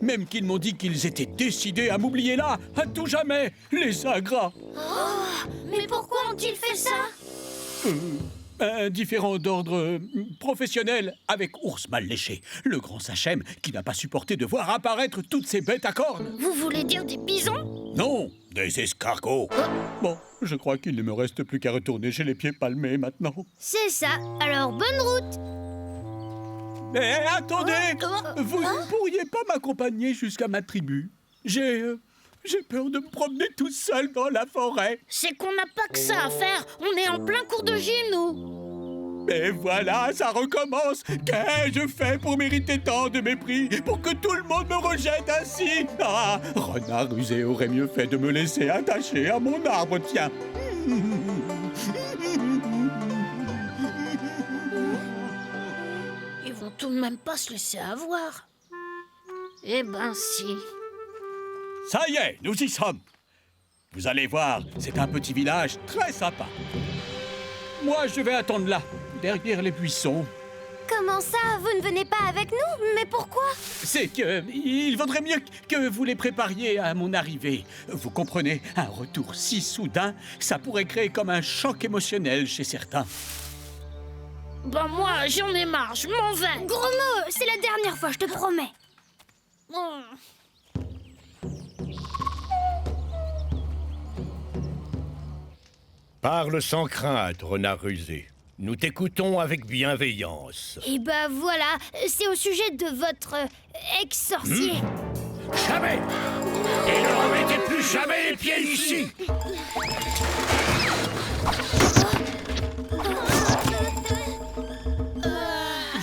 Même qu'ils m'ont dit qu'ils étaient décidés à m'oublier là, à tout jamais, les ingrats. Oh, mais pourquoi ont-ils fait ça? Un différend d'ordre professionnel avec Ours Mal Léché, le grand Sachem qui n'a pas supporté de voir apparaître toutes ces bêtes à cornes. Vous voulez dire des bisons? Non, des escargots. Bon, je crois qu'il ne me reste plus qu'à retourner chez les pieds palmés maintenant. C'est ça, alors bonne route. Mais attendez, vous ne pourriez pas m'accompagner jusqu'à ma tribu? J'ai peur de me promener tout seul dans la forêt. C'est qu'on n'a pas que ça à faire. On est en plein cours de gym, nous. Mais voilà, ça recommence. Qu'ai-je fait pour mériter tant de mépris? Pour que tout le monde me rejette ainsi? Ah, renard rusé aurait mieux fait de me laisser attaché à mon arbre, tiens. Ils vont tout de même pas se laisser avoir. Eh ben si. Ça y est, nous y sommes. Vous allez voir, c'est un petit village très sympa. Moi, je vais attendre là, derrière les buissons. Comment ça, vous ne venez pas avec nous? Mais pourquoi? C'est que il vaudrait mieux que vous les prépariez à mon arrivée. Vous comprenez, un retour si soudain, ça pourrait créer comme un choc émotionnel chez certains. Ben moi, j'en ai marre, je m'en vais. Gros mot, c'est la dernière fois, je te promets. Parle sans crainte, renard rusé. Nous t'écoutons avec bienveillance. Et bah voilà, c'est au sujet de votre ex-sorcier. Jamais! Et ne remettez plus jamais les pieds ici!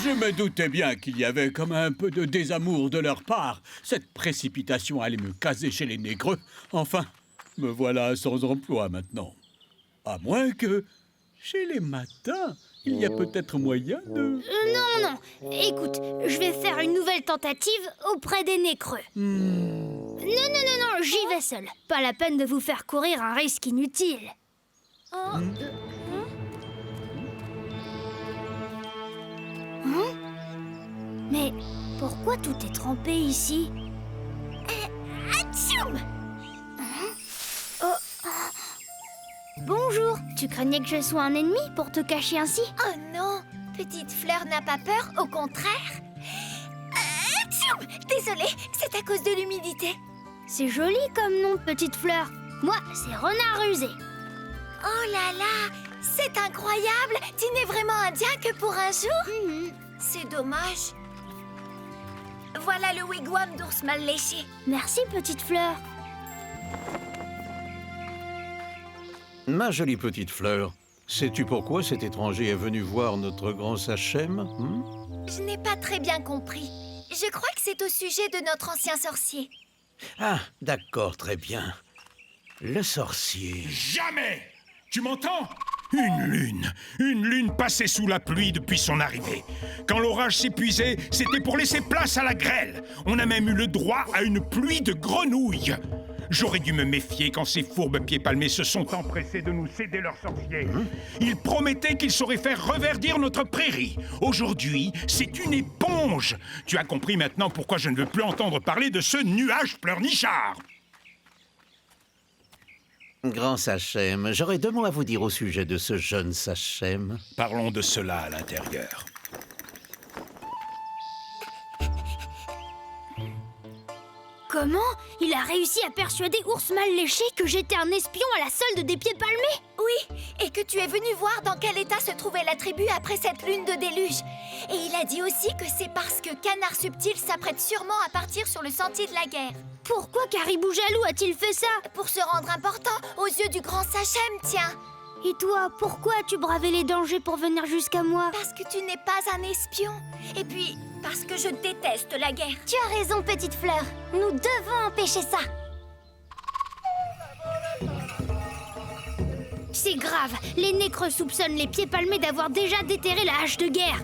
Je me doutais bien qu'il y avait comme un peu de désamour de leur part. Cette précipitation allait me caser chez les négreux. Enfin, me voilà sans emploi maintenant. À moins que, chez les matins, il y a peut-être moyen de... Non, écoute, je vais faire une nouvelle tentative auprès des nécreux. Non, j'y vais seule. Pas la peine de vous faire courir un risque inutile. Mais pourquoi tout est trempé ici? Atchoum! Bonjour, tu craignais que je sois un ennemi pour te cacher ainsi? Oh non, Petite Fleur n'a pas peur, au contraire. Atchoum! Désolée, c'est à cause de l'humidité. C'est joli comme nom, Petite Fleur. Moi, c'est Renard Rusé. Oh là là, c'est incroyable! Tu n'es vraiment indien que pour un jour? C'est dommage. Voilà le wigwam d'ours mal léché. Merci, Petite Fleur. Ma jolie petite fleur, sais-tu pourquoi cet étranger est venu voir notre grand Sachem? Je n'ai pas très bien compris. Je crois que c'est au sujet de notre ancien sorcier. Ah, d'accord, très bien. Le sorcier... Jamais! Tu m'entends? Une lune passée sous la pluie depuis son arrivée. Quand l'orage s'épuisait, c'était pour laisser place à la grêle. On a même eu le droit à une pluie de grenouilles. J'aurais dû me méfier quand ces fourbes pieds palmés se sont empressés de nous céder leur sorcier. Ils promettaient qu'ils sauraient faire reverdir notre prairie. Aujourd'hui, c'est une éponge. Tu as compris maintenant pourquoi je ne veux plus entendre parler de ce nuage pleurnichard. Grand Sachem, j'aurais 2 mots à vous dire au sujet de ce jeune Sachem. Parlons de cela à l'intérieur. Comment? Il a réussi à persuader Ours Mal Léché que j'étais un espion à la solde des Pieds Palmés? Oui, et que tu es venu voir dans quel état se trouvait la tribu après cette lune de déluge. Et il a dit aussi que c'est parce que Canard Subtil s'apprête sûrement à partir sur le sentier de la guerre. Pourquoi Caribou Jaloux a-t-il fait ça? Pour se rendre important aux yeux du grand Sachem, tiens. Et toi, pourquoi as-tu bravé les dangers pour venir jusqu'à moi? Parce que tu n'es pas un espion. Et puis, parce que je déteste la guerre. Tu as raison, Petite Fleur. Nous devons empêcher ça. C'est grave. Les nécreux soupçonnent les Pieds Palmés d'avoir déjà déterré la hache de guerre.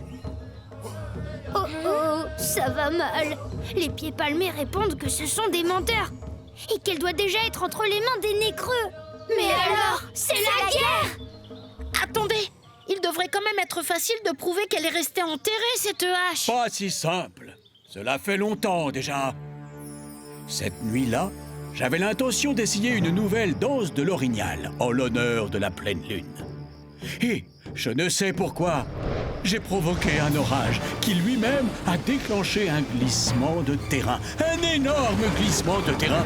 Oh, ça va mal. Les Pieds Palmés répondent que ce sont des menteurs et qu'elle doit déjà être entre les mains des nécreux. Mais alors, c'est la guerre! Attendez, il devrait quand même être facile de prouver qu'elle est restée enterrée, cette hache. Pas si simple. Cela fait longtemps déjà. Cette nuit-là, j'avais l'intention d'essayer une nouvelle danse de l'orignal en l'honneur de la pleine lune. Et, je ne sais pourquoi, j'ai provoqué un orage qui lui-même a déclenché un glissement de terrain. Un énorme glissement de terrain.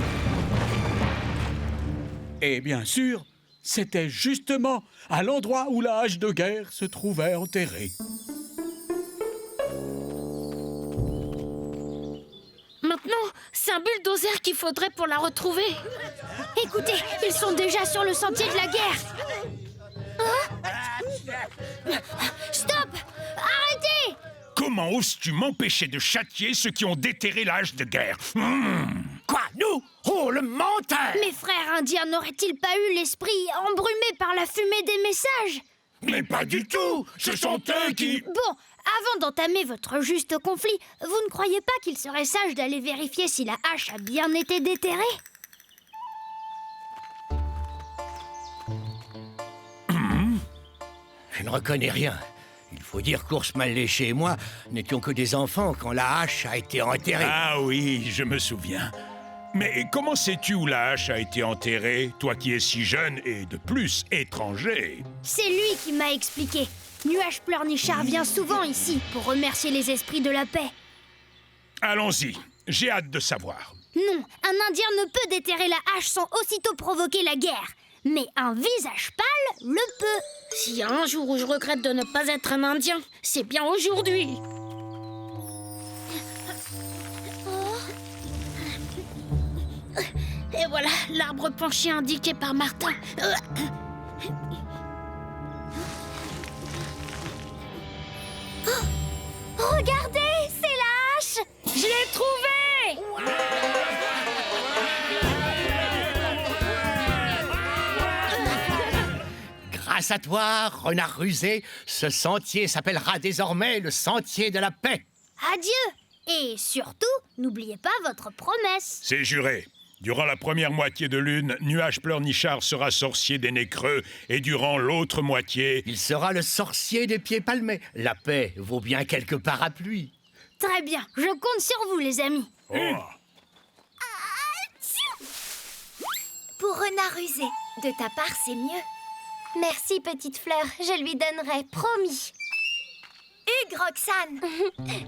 Et bien sûr, c'était justement à l'endroit où la hache de guerre se trouvait enterrée. Maintenant, c'est un bulldozer qu'il faudrait pour la retrouver. Écoutez, ils sont déjà sur le sentier de la guerre. Stop! Arrêtez! Comment oses-tu m'empêcher de châtier ceux qui ont déterré la hache de guerre? Quoi, nous? Oh, le menteur! Mes frères indiens n'auraient-ils pas eu l'esprit embrumé par la fumée des messages? Mais pas du tout! Ce sont eux qui... Bon, avant d'entamer votre juste conflit, vous ne croyez pas qu'il serait sage d'aller vérifier si la hache a bien été déterrée? Je ne reconnais rien. Il faut dire qu'Ours Mal Léché et moi n'étions que des enfants quand la hache a été enterrée. Ah oui, je me souviens. Mais comment sais-tu où la hache a été enterrée, toi qui es si jeune et de plus étranger? C'est lui qui m'a expliqué. Nuage Pleurnichard vient souvent ici pour remercier les esprits de la paix. Allons-y, j'ai hâte de savoir. Non, un Indien ne peut déterrer la hache sans aussitôt provoquer la guerre. Mais un visage pâle le peut. S'il y a un jour où je regrette de ne pas être un Indien, c'est bien aujourd'hui. Et voilà, l'arbre penché indiqué par Martin. Regardez, c'est la hache! Je l'ai trouvée! Grâce à toi, renard rusé, ce sentier s'appellera désormais le sentier de la paix. Adieu. Et surtout, n'oubliez pas votre promesse. C'est juré. Durant la première moitié de lune, Nuage Pleurnichard sera sorcier des nez creux, et durant l'autre moitié... Il sera le sorcier des pieds palmés. La paix vaut bien quelques parapluies. Très bien, je compte sur vous, les amis. Oh. Pour Renard Rusé, de ta part, c'est mieux. Merci, petite fleur, je lui donnerai, promis. Hugues, Roxane.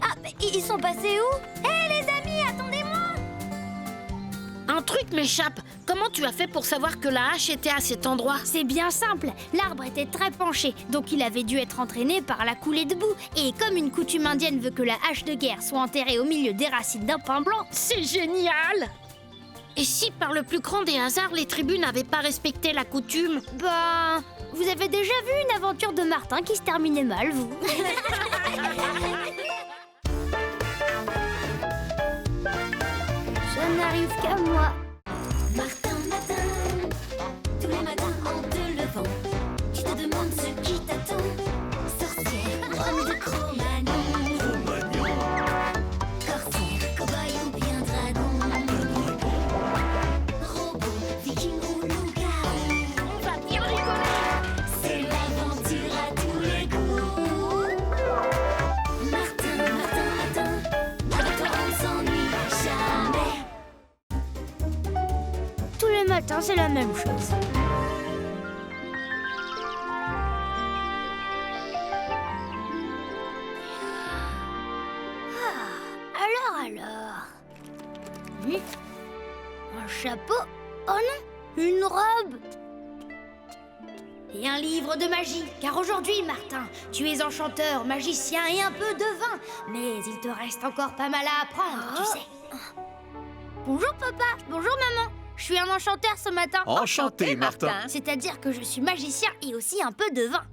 Ah, mais ils sont passés où? Hé, les amis, attendez-moi! Un truc m'échappe. Comment tu as fait pour savoir que la hache était à cet endroit? C'est bien simple. L'arbre était très penché, donc il avait dû être entraîné par la coulée de boue. Et comme une coutume indienne veut que la hache de guerre soit enterrée au milieu des racines d'un pin blanc... C'est génial! Et si par le plus grand des hasards, les tribus n'avaient pas respecté la coutume? Ben... Vous avez déjà vu une aventure de Martin qui se terminait mal, vous? Ça n'arrive qu'à moi. Martin matin, tous les matins en te levant, tu te demandes ce qui t'attend. Sorcière, homme de Cro-Magnon, corsaire, cow-boy ou bien dragon, robot, viking ou loup-garou. On va bien rigoler. C'est l'aventure à tous les goûts. Martin, Martin, Martin, avec toi on s'ennuie jamais. Tous les matins, c'est la même chose. Alors... Un chapeau? Oh non, une robe! Et un livre de magie, car aujourd'hui, Martin, tu es enchanteur, magicien et un peu devin. Mais il te reste encore pas mal à apprendre, tu sais. Bonjour papa, bonjour maman. Je suis un enchanteur ce matin. Enchanté, Martin. C'est-à-dire que je suis magicien et aussi un peu devin.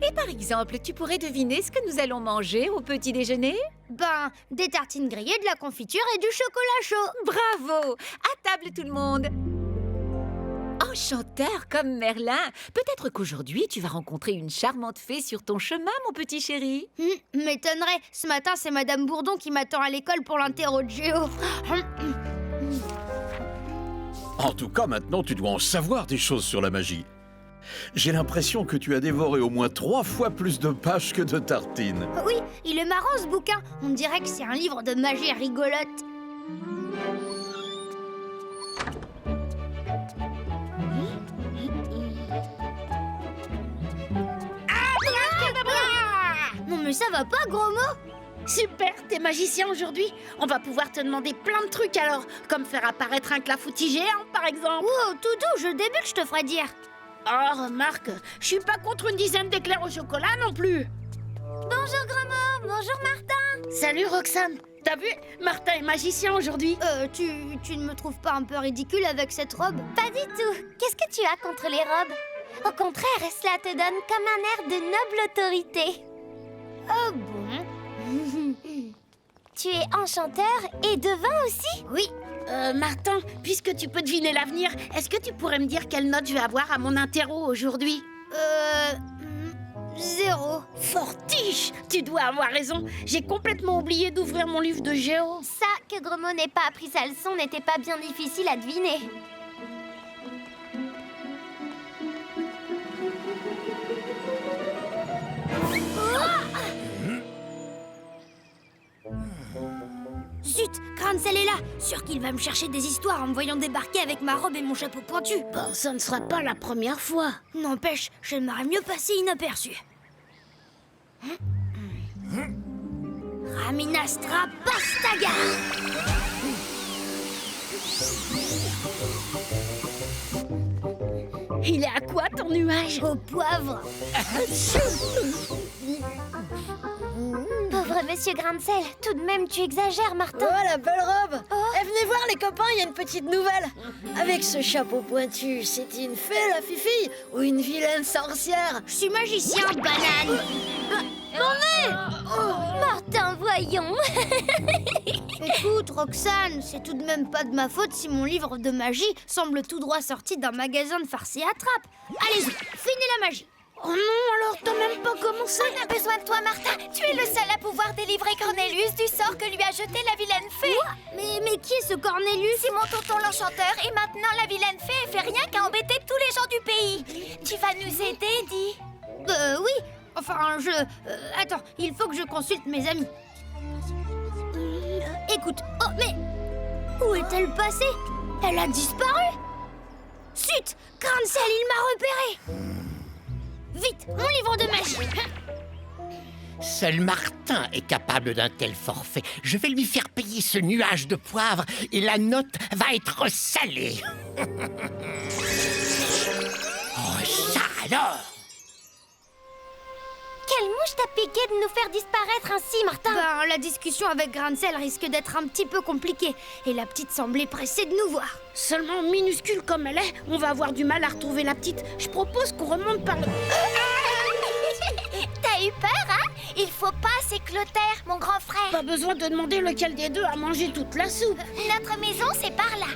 Et par exemple, tu pourrais deviner ce que nous allons manger au petit déjeuner? Ben, des tartines grillées, de la confiture et du chocolat chaud. Bravo! À table tout le monde! Enchanteur comme Merlin. Peut-être qu'aujourd'hui, tu vas rencontrer une charmante fée sur ton chemin, mon petit chéri. M'étonnerait. Ce matin, c'est Madame Bourdon qui m'attend à l'école pour l'interro de géo. En tout cas, maintenant, tu dois en savoir des choses sur la magie. J'ai l'impression que tu as dévoré au moins 3 fois plus de pages que de tartines. Oui, il est marrant ce bouquin. On dirait que c'est un livre de magie rigolote. Non mais ça va pas, gros mot? Super, t'es magicien aujourd'hui. On va pouvoir te demander plein de trucs alors, comme faire apparaître un clafoutis géant par exemple. Wow, Toudou, je débute, je te ferai dire. Oh, remarque, je suis pas contre une dizaine d'éclairs au chocolat non plus. Bonjour Gros-Mot, bonjour Martin. Salut Roxane. T'as vu, Martin est magicien aujourd'hui. Tu ne me trouves pas un peu ridicule avec cette robe? Pas du tout. Qu'est-ce que tu as contre les robes? Au contraire, cela te donne comme un air de noble autorité. Oh bon? Tu es enchanteur et devin aussi? Oui. Martin, puisque tu peux deviner l'avenir, est-ce que tu pourrais me dire quelle note je vais avoir à mon interro aujourd'hui? 0. Fortiche! Tu dois avoir raison. J'ai complètement oublié d'ouvrir mon livre de géo. Ça, que Gros-Mot n'ait pas appris sa leçon n'était pas bien difficile à deviner. Chut, Grancel est là. Sûr qu'il va me chercher des histoires en me voyant débarquer avec ma robe et mon chapeau pointu. Bon, ça ne sera pas la première fois. N'empêche, j'aimerais mieux passer inaperçu. Raminastra Pastaga. Il est à quoi ton nuage? Au poivre. Pauvre monsieur Grancel, tout de même tu exagères, Martin. Oh, la belle robe. Eh, venez voir les copains, il y a une petite nouvelle. Avec ce chapeau pointu, c'est une fée, la fifille, ou une vilaine sorcière? Je suis magicien, banane. Martin, voyons. Écoute, Roxane, c'est tout de même pas de ma faute si mon livre de magie semble tout droit sorti d'un magasin de farce et attrape. Allez-y, finis la magie. Oh non, alors t'as même pas commencé. On a besoin de toi, Martin. Tu es le seul à pouvoir délivrer Cornelius du sort que lui a jeté la vilaine fée. Mais qui est ce Cornelius? C'est mon tonton l'enchanteur et maintenant la vilaine fée elle fait rien qu'à embêter tous les gens du pays. Tu vas nous aider, dis? Oui. Enfin, attends, il faut que je consulte mes amis. Écoute, oh, mais... Où est-elle passée? Elle a disparu. Zut, Grancel, il m'a repéré. Vite, mon livre de magie. Seul Martin est capable d'un tel forfait. Je vais lui faire payer ce nuage de poivre et la note va être salée. Oh, ça alors! Quelle mouche t'a piqué de nous faire disparaître ainsi, Martin? Ben, la discussion avec Grancel risque d'être un petit peu compliquée. Et la petite semblait pressée de nous voir. Seulement minuscule comme elle est, on va avoir du mal à retrouver la petite. Je propose qu'on remonte par le... T'as eu peur, hein? Il faut pas, c'est Clotaire, mon grand frère. Pas besoin de demander lequel des deux a mangé toute la soupe. Notre maison, c'est par là.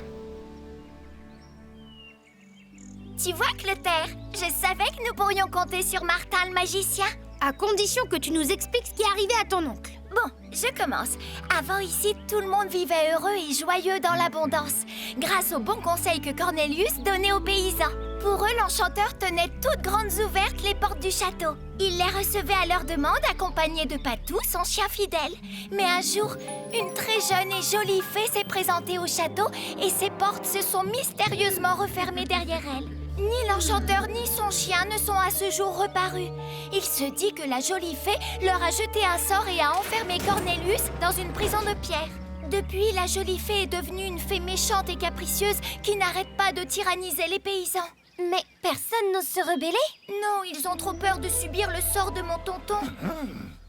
Tu vois, Clotaire, je savais que nous pourrions compter sur Martin le magicien. À condition que tu nous expliques ce qui est arrivé à ton oncle. Bon, je commence. Avant ici, tout le monde vivait heureux et joyeux dans l'abondance, grâce aux bons conseils que Cornelius donnait aux paysans. Pour eux, l'enchanteur tenait toutes grandes ouvertes les portes du château. Il les recevait à leur demande, accompagnés de Patou, son chien fidèle. Mais un jour, une très jeune et jolie fée s'est présentée au château et ses portes se sont mystérieusement refermées derrière elle. Ni l'enchanteur ni son chien ne sont à ce jour reparus. Il se dit que la jolie fée leur a jeté un sort et a enfermé Cornelius dans une prison de pierre. Depuis, la jolie fée est devenue une fée méchante et capricieuse qui n'arrête pas de tyranniser les paysans. Mais personne n'ose se rebeller? Non, ils ont trop peur de subir le sort de mon tonton.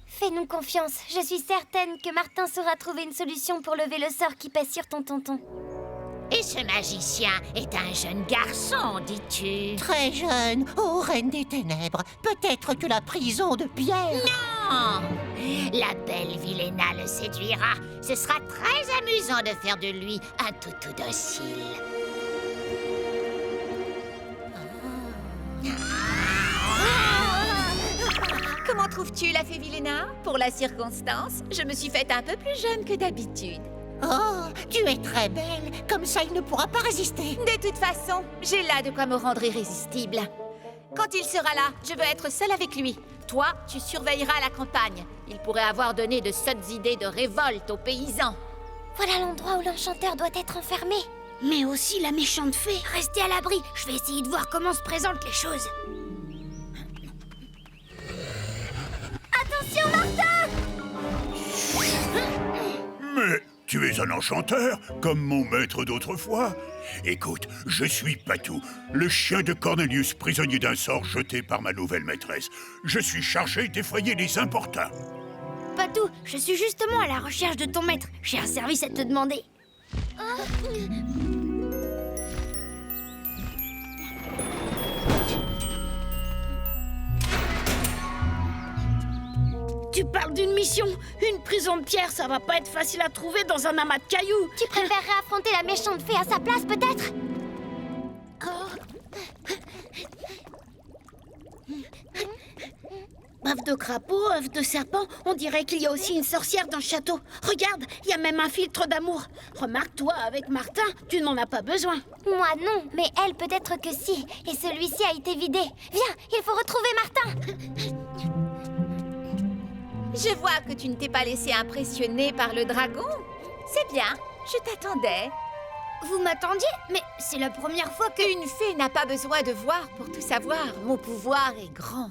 Fais-nous confiance. Je suis certaine que Martin saura trouver une solution pour lever le sort qui pèse sur ton tonton. Et ce magicien est un jeune garçon, dis-tu? Très jeune, ô reine des ténèbres. Peut-être que la prison de pierre... Non! La belle Viléna le séduira. Ce sera très amusant de faire de lui un toutou docile. Comment trouves-tu la fée Viléna? Pour la circonstance, je me suis faite un peu plus jeune que d'habitude. Oh, tu es très belle. Comme ça, il ne pourra pas résister. De toute façon, j'ai là de quoi me rendre irrésistible. Quand il sera là, je veux être seule avec lui. Toi, tu surveilleras la campagne. Il pourrait avoir donné de sottes idées de révolte aux paysans. Voilà l'endroit où l'enchanteur doit être enfermé. Mais aussi la méchante fée. Restez à l'abri, je vais essayer de voir comment se présentent les choses. Attention, Martin! Mais tu es un enchanteur, comme mon maître d'autrefois. Écoute, je suis Patou, le chien de Cornelius, prisonnier d'un sort jeté par ma nouvelle maîtresse. Je suis chargé d'effrayer les importuns. Patou, je suis justement à la recherche de ton maître. J'ai un service à te demander. Tu parles d'une mission? Une prison de pierre, ça va pas être facile à trouver dans un amas de cailloux. Tu préférerais affronter la méchante fée à sa place, peut-être? Œuf de crapaud, œuf de serpent, on dirait qu'il y a aussi une sorcière dans le château. Regarde, il y a même un filtre d'amour. Remarque-toi, avec Martin, tu n'en as pas besoin. Moi non, mais elle peut-être que si. Et celui-ci a été vidé. Viens, il faut retrouver Martin. Je vois que tu ne t'es pas laissé impressionner par le dragon. C'est bien, je t'attendais. Vous m'attendiez? Mais c'est la première fois que... Une fée n'a pas besoin de voir pour tout savoir. Mon pouvoir est grand.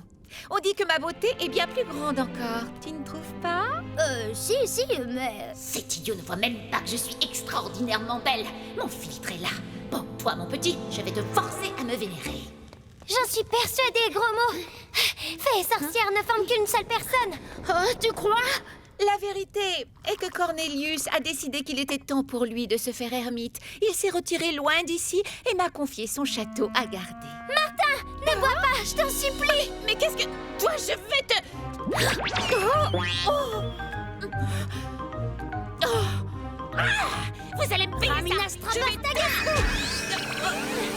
On dit que ma beauté est bien plus grande encore. Tu ne trouves pas? Si, mais... Cet idiot ne voit même pas que je suis extraordinairement belle. Mon filtre est là. Bon, toi, mon petit, je vais te forcer à me vénérer. J'en suis persuadée, gros mot. Fée et sorcière ne forment qu'une seule personne. Oh, tu crois? La vérité est que Cornelius a décidé qu'il était temps pour lui de se faire ermite. Il s'est retiré loin d'ici et m'a confié son château à garder. Martin, ne bois pas, je t'en supplie. Mais qu'est-ce que... Toi, je vais te... Vous allez me payer Raminastra, ça.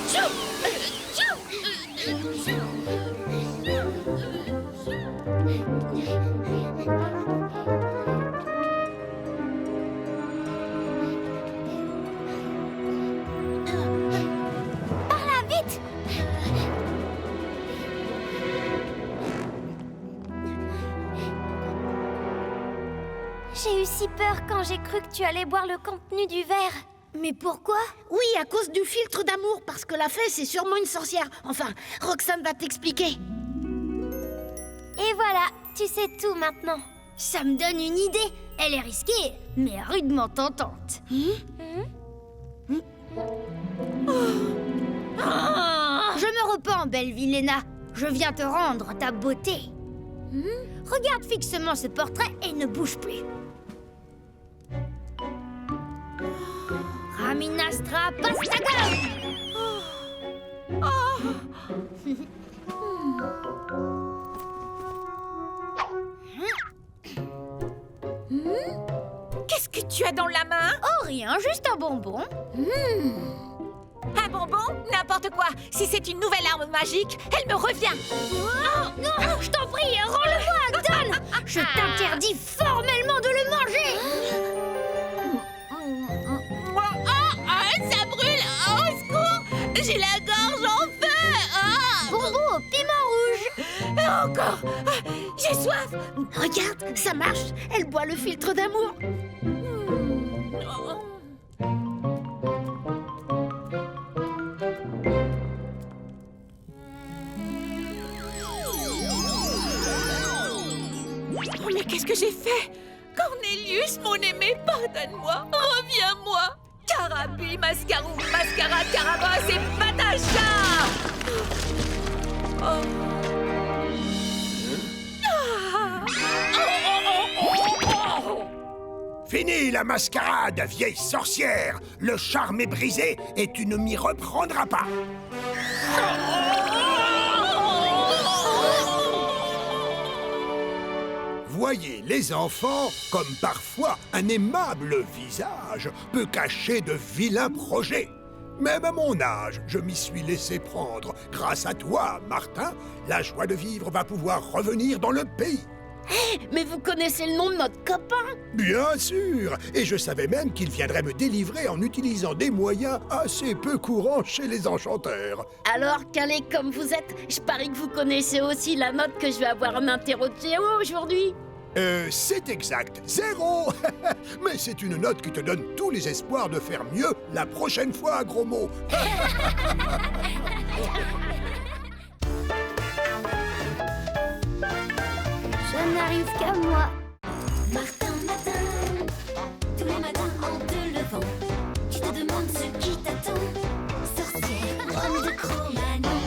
Je vais... Par là, vite. J'ai eu si peur quand j'ai cru que tu allais boire le contenu du verre. Mais pourquoi? Oui, à cause du filtre d'amour, parce que la fée, c'est sûrement une sorcière. Enfin, Roxane va t'expliquer. Et voilà, tu sais tout maintenant. Ça me donne une idée. Elle est risquée, mais rudement tentante. Je me repens, belle Viléna. Je viens te rendre ta beauté. Regarde fixement ce portrait et ne bouge plus. Raminastra Pastagam. Qu'est-ce que tu as dans la main? Oh, rien, juste un bonbon. Un bonbon? N'importe quoi. Si c'est une nouvelle arme magique, elle me revient. Non, je t'en prie, rends-le-moi, donne. Je t'interdis formellement de le manger. Ça brûle. Au secours. J'ai la gorge en feu. Bonbon au piment rouge. Encore. J'ai soif. Regarde, ça marche. Elle boit le filtre d'amour. Oh, mais qu'est-ce que j'ai fait? Cornelius, mon aimé, pardonne-moi. Reviens-moi. Carabi, Mascarou, Mascara, Carabas et Patacha. Fini la mascarade, vieille sorcière. Le charme est brisé et tu ne m'y reprendras pas. Voyez les enfants, comme parfois un aimable visage peut cacher de vilains projets. Même à mon âge, je m'y suis laissé prendre. Grâce à toi, Martin, la joie de vivre va pouvoir revenir dans le pays. Mais vous connaissez le nom de notre copain? Bien sûr. Et je savais même qu'il viendrait me délivrer en utilisant des moyens assez peu courants chez les enchanteurs. Alors, calé comme vous êtes, je parie que vous connaissez aussi la note que je vais avoir en interro de Géo aujourd'hui. C'est exact, 0. Mais c'est une note qui te donne tous les espoirs de faire mieux la prochaine fois, gros mot. Ça n'arrive qu'à moi. Martin matin, tous les matins en te levant, tu te demandes ce qui t'attend. Sorcière, homme de Cro-Magnon,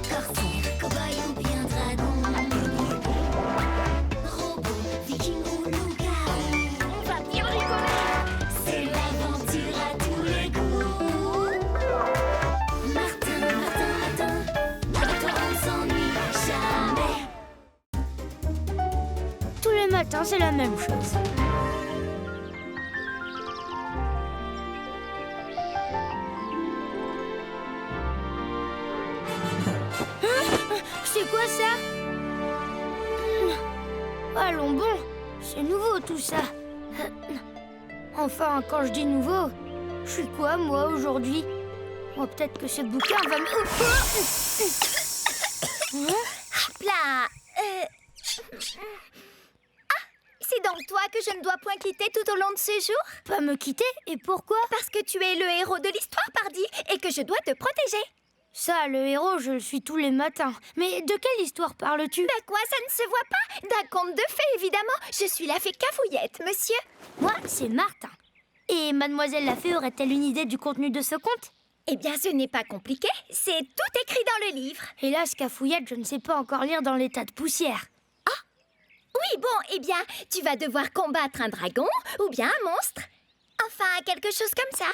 corsaire, cow-boy ou bien dragon, robot, viking ou loup-garou. On va bien rigoler. C'est l'aventure à tous les goûts. Martin, Martin, Martin, avec toi on s'ennuie jamais. Tous les matins, c'est la même chose. C'est quoi ça? Allons bon, c'est nouveau tout ça. Enfin, quand je dis nouveau, je suis quoi moi aujourd'hui? Oh, peut-être que ce bouquin va me... Hop là. Ah, c'est donc toi que je ne dois point quitter tout au long de ce jour? Pas me quitter? Et pourquoi? Parce que tu es le héros de l'histoire, pardi, et que je dois te protéger. Ça, le héros, je le suis tous les matins. Mais de quelle histoire parles-tu? Bah quoi, ça ne se voit pas? D'un conte de fées, évidemment. Je suis la fée Cafouillette, monsieur. Moi, c'est Martin. Et mademoiselle la fée aurait-elle une idée du contenu de ce conte? Eh bien, ce n'est pas compliqué. C'est tout écrit dans le livre. Hélas, Cafouillette, je ne sais pas encore lire dans les tas de poussière. Ah! Oui, bon, eh bien, tu vas devoir combattre un dragon ou bien un monstre. Enfin, quelque chose comme ça.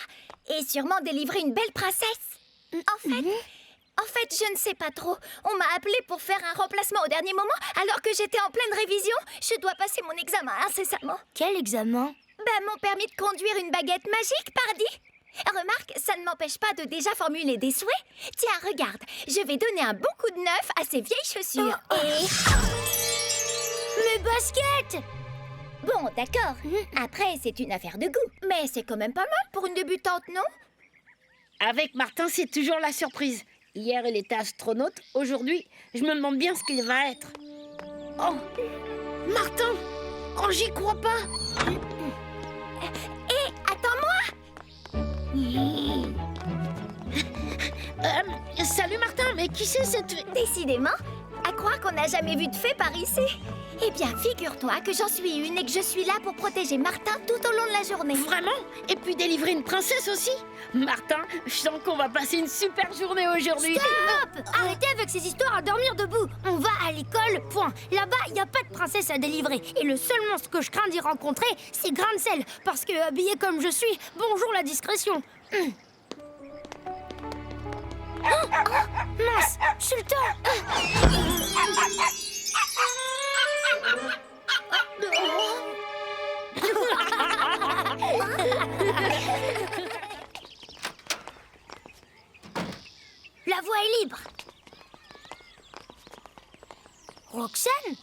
Et sûrement délivrer une belle princesse. En fait, je ne sais pas trop. On m'a appelé pour faire un remplacement au dernier moment, alors que j'étais en pleine révision. Je dois passer mon examen incessamment. Quel examen? Ben, mon permis de conduire une baguette magique, pardi. Remarque, ça ne m'empêche pas de déjà formuler des souhaits. Tiens, regarde, je vais donner un bon coup de neuf à ces vieilles chaussures. Mes baskets! Bon, d'accord. Après, c'est une affaire de goût. Mais c'est quand même pas mal pour une débutante, non? Avec Martin, c'est toujours la surprise. Hier, il était astronaute. Aujourd'hui, je me demande bien ce qu'il va être. Oh, Martin! Oh, j'y crois pas! Hé, attends-moi! Salut Martin, mais qui c'est cette... Décidément, à croire qu'on n'a jamais vu de fée par ici. Eh bien, figure-toi que j'en suis une et que je suis là pour protéger Martin tout au long de la journée. Vraiment? Et puis délivrer une princesse aussi? Martin, je sens qu'on va passer une super journée aujourd'hui. Stop! Arrêtez avec ces histoires à dormir debout. On va à l'école, point. Là-bas, il n'y a pas de princesse à délivrer. Et le seul monstre que je crains d'y rencontrer, c'est Grain-de-sel. Parce que, habillé comme je suis, bonjour la discrétion. Mince, Sultan! La voie est libre. Roxane?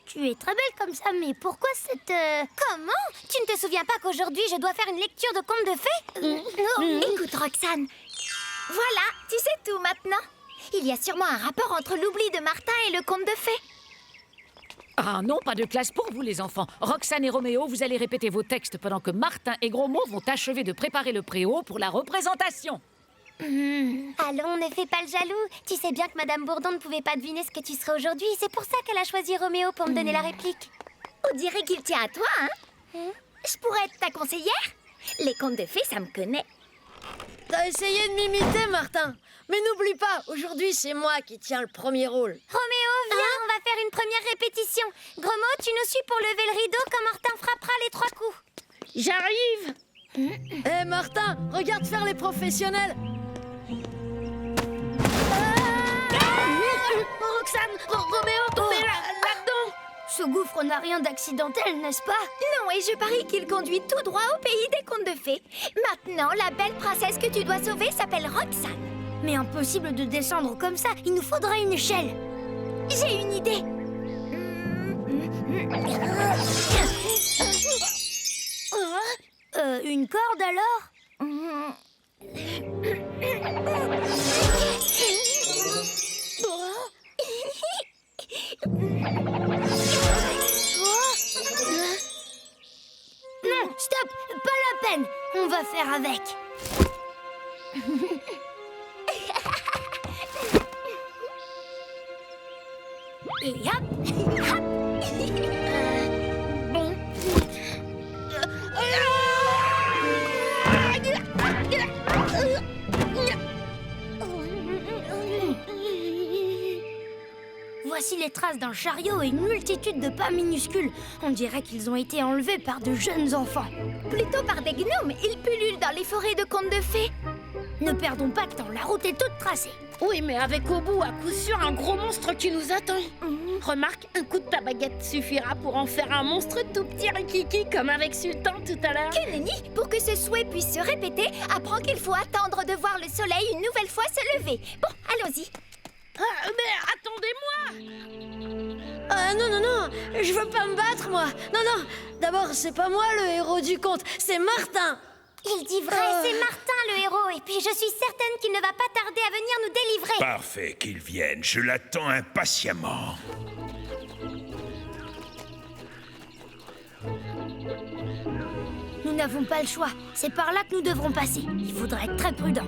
Tu es très belle comme ça, mais pourquoi cette... Comment? Tu ne te souviens pas qu'aujourd'hui, je dois faire une lecture de contes de fées? Écoute, Roxane, voilà, tu sais tout maintenant. Il y a sûrement un rapport entre l'oubli de Martin et le conte de fées. Ah non, pas de classe pour vous les enfants. Roxane et Roméo, vous allez répéter vos textes pendant que Martin et Gros Mot vont achever de préparer le préau pour la représentation. Allons, ne fais pas le jaloux. Tu sais bien que Madame Bourdon ne pouvait pas deviner ce que tu serais aujourd'hui. C'est pour ça qu'elle a choisi Roméo pour me donner la réplique. On dirait qu'il tient à toi, hein? Je pourrais être ta conseillère? Les contes de fées, ça me connaît. T'as essayé de m'imiter, Martin. Mais n'oublie pas, aujourd'hui, c'est moi qui tiens le premier rôle. Roméo, viens, on va faire une première répétition. Gros Mot, tu nous suis pour lever le rideau quand Martin frappera les 3 coups. J'arrive! Hé, Martin, regarde faire les professionnels. Roxane, Roméo, mais là-dedans! Ce gouffre n'a rien d'accidentel, n'est-ce pas? Non, et je parie qu'il conduit tout droit au pays des contes de fées. Maintenant, la belle princesse que tu dois sauver s'appelle Roxane. Mais impossible de descendre comme ça, il nous faudrait une échelle. J'ai une idée. Une corde alors? Non, stop, pas la peine. On va faire avec. Et hop, hop. Bon. Voici les traces d'un chariot et une multitude de pas minuscules. On dirait qu'ils ont été enlevés par de jeunes enfants. Plutôt par des gnomes, ils pullulent dans les forêts de contes de fées. Ne perdons pas de temps, la route est toute tracée. Oui, mais avec au bout, à coup sûr, un gros monstre qui nous attend. Remarque, un coup de ta baguette suffira pour en faire un monstre tout petit rikiki, comme avec Sultan tout à l'heure. Que nenni, pour que ce souhait puisse se répéter, apprends qu'il faut attendre de voir le soleil une nouvelle fois se lever. Bon, allons-y. Ah, mais attendez-moi! Non, non, non, je veux pas me battre, moi. Non, non, d'abord, c'est pas moi le héros du conte, c'est Martin. Il dit vrai, c'est Martin le héros. Et puis je suis certaine qu'il ne va pas tarder à venir nous délivrer. Parfait qu'il vienne, je l'attends impatiemment. Nous n'avons pas le choix. C'est par là que nous devrons passer. Il faudra être très prudent.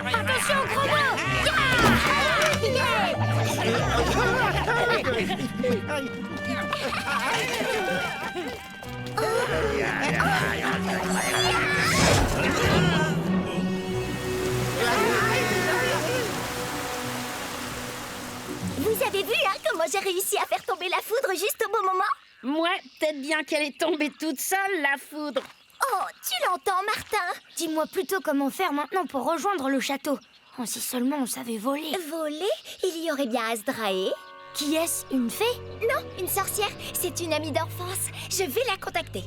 Attention, gros mot! Vous avez vu, hein, comment j'ai réussi à faire tomber la foudre juste au bon moment? Ouais, peut-être bien qu'elle est tombée toute seule, la foudre. Oh, tu l'entends, Martin? Dis-moi plutôt comment faire maintenant pour rejoindre le château. Oh, si seulement on savait voler. Voler? Il y aurait bien Azdrae. Qui est-ce? Une fée? Non, une sorcière. C'est une amie d'enfance. Je vais la contacter.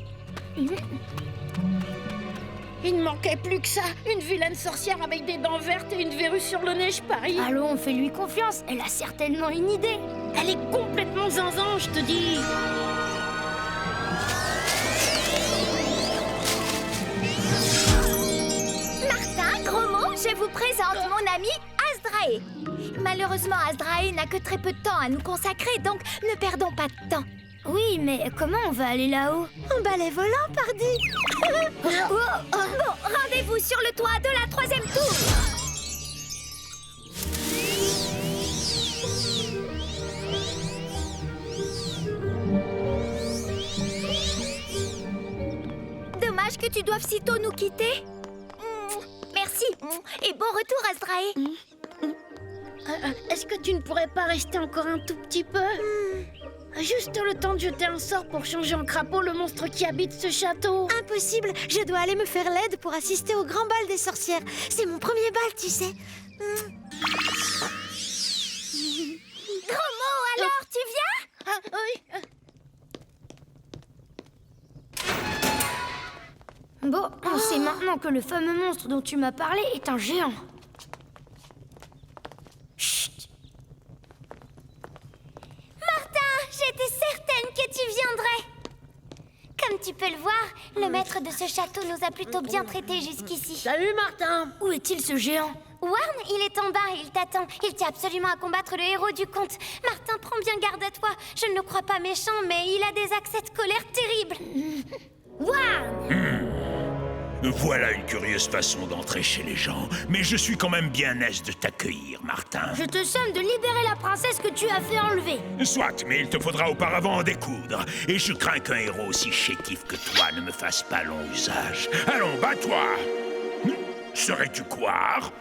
Il ne manquait plus que ça. Une vilaine sorcière avec des dents vertes et une verrue sur le nez, je parie. Allons, fais-lui confiance. Elle a certainement une idée. Elle est complètement zinzin, je te dis. Martin, gros mot, je vous présente mon ami Azdrae. Malheureusement, Azdrae n'a que très peu de temps à nous consacrer, donc ne perdons pas de temps. Oui, mais comment on va aller là-haut? En balai volant, pardi. Bon, rendez-vous sur le toit de la 3e tour. Dommage que tu doives sitôt nous quitter. Merci. Et bon retour, Azdrae. Est-ce que tu ne pourrais pas rester encore un tout petit peu? Juste le temps de jeter un sort pour changer en crapaud le monstre qui habite ce château. Impossible, je dois aller me faire l'aide pour assister au grand bal des sorcières. C'est mon premier bal, tu sais. Gros mot, alors, tu viens? Oui. Bon, on sait maintenant que le fameux monstre dont tu m'as parlé est un géant. J'étais certaine que tu viendrais. Comme tu peux le voir, le maître de ce château nous a plutôt bien traités jusqu'ici. Salut, Martin. Où est-il, ce géant? Warn, il est en bas et il t'attend. Il tient absolument à combattre le héros du conte. Martin, prends bien garde à toi. Je ne le crois pas méchant, mais il a des accès de colère terribles. Warn! Voilà une curieuse façon d'entrer chez les gens, mais je suis quand même bien aise de t'accueillir, Martin. Je te somme de libérer la princesse que tu as fait enlever. Soit, mais il te faudra auparavant en découdre. Et je crains qu'un héros aussi chétif que toi ne me fasse pas long usage. Allons, bats-toi! Serais-tu couard?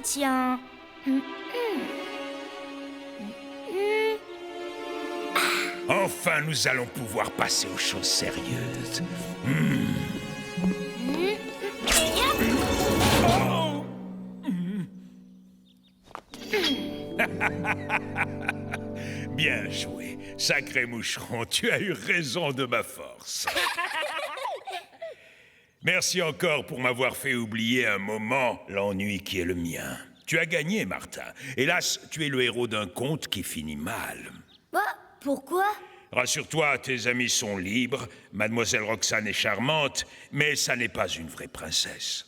Tiens. Enfin, nous allons pouvoir passer aux choses sérieuses. Oh. Bien joué. Sacré moucheron, tu as eu raison de ma force. Merci encore pour m'avoir fait oublier un moment l'ennui qui est le mien. Tu as gagné, Martin. Hélas, tu es le héros d'un conte qui finit mal. Pourquoi? Rassure-toi, tes amis sont libres, Mademoiselle Roxane est charmante, mais ça n'est pas une vraie princesse.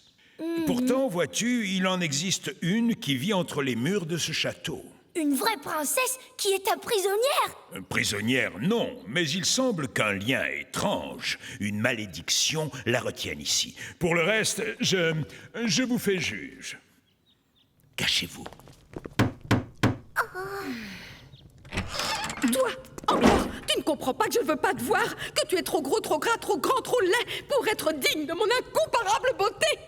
Pourtant, vois-tu, il en existe une qui vit entre les murs de ce château. Une vraie princesse qui est ta prisonnière? Prisonnière, non, mais il semble qu'un lien étrange, une malédiction, la retienne ici. Pour le reste, je vous fais juge. Cachez-vous. Toi, encore, tu ne comprends pas que je ne veux pas te voir, que tu es trop gros, trop gras, trop grand, trop laid pour être digne de mon incomparable beauté.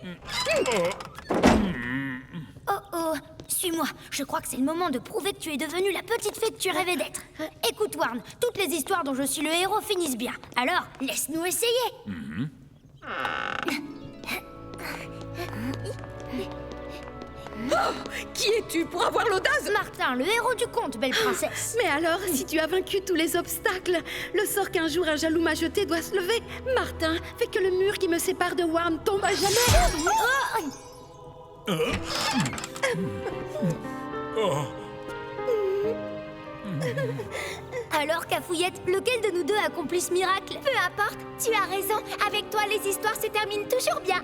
Oh, suis-moi. Je crois que c'est le moment de prouver que tu es devenue la petite fée que tu rêvais d'être. Écoute, Warn, toutes les histoires dont je suis le héros finissent bien. Alors, laisse-nous essayer. Qui es-tu pour avoir l'audace? Martin, le héros du conte, belle princesse. Mais alors, si tu as vaincu tous les obstacles, le sort qu'un jour un jaloux m'a jeté doit se lever. Martin, fais que le mur qui me sépare de Warn tombe à jamais. Alors, Cafouillette, lequel de nous deux accomplit ce miracle? Peu importe, tu as raison. Avec toi, les histoires se terminent toujours bien.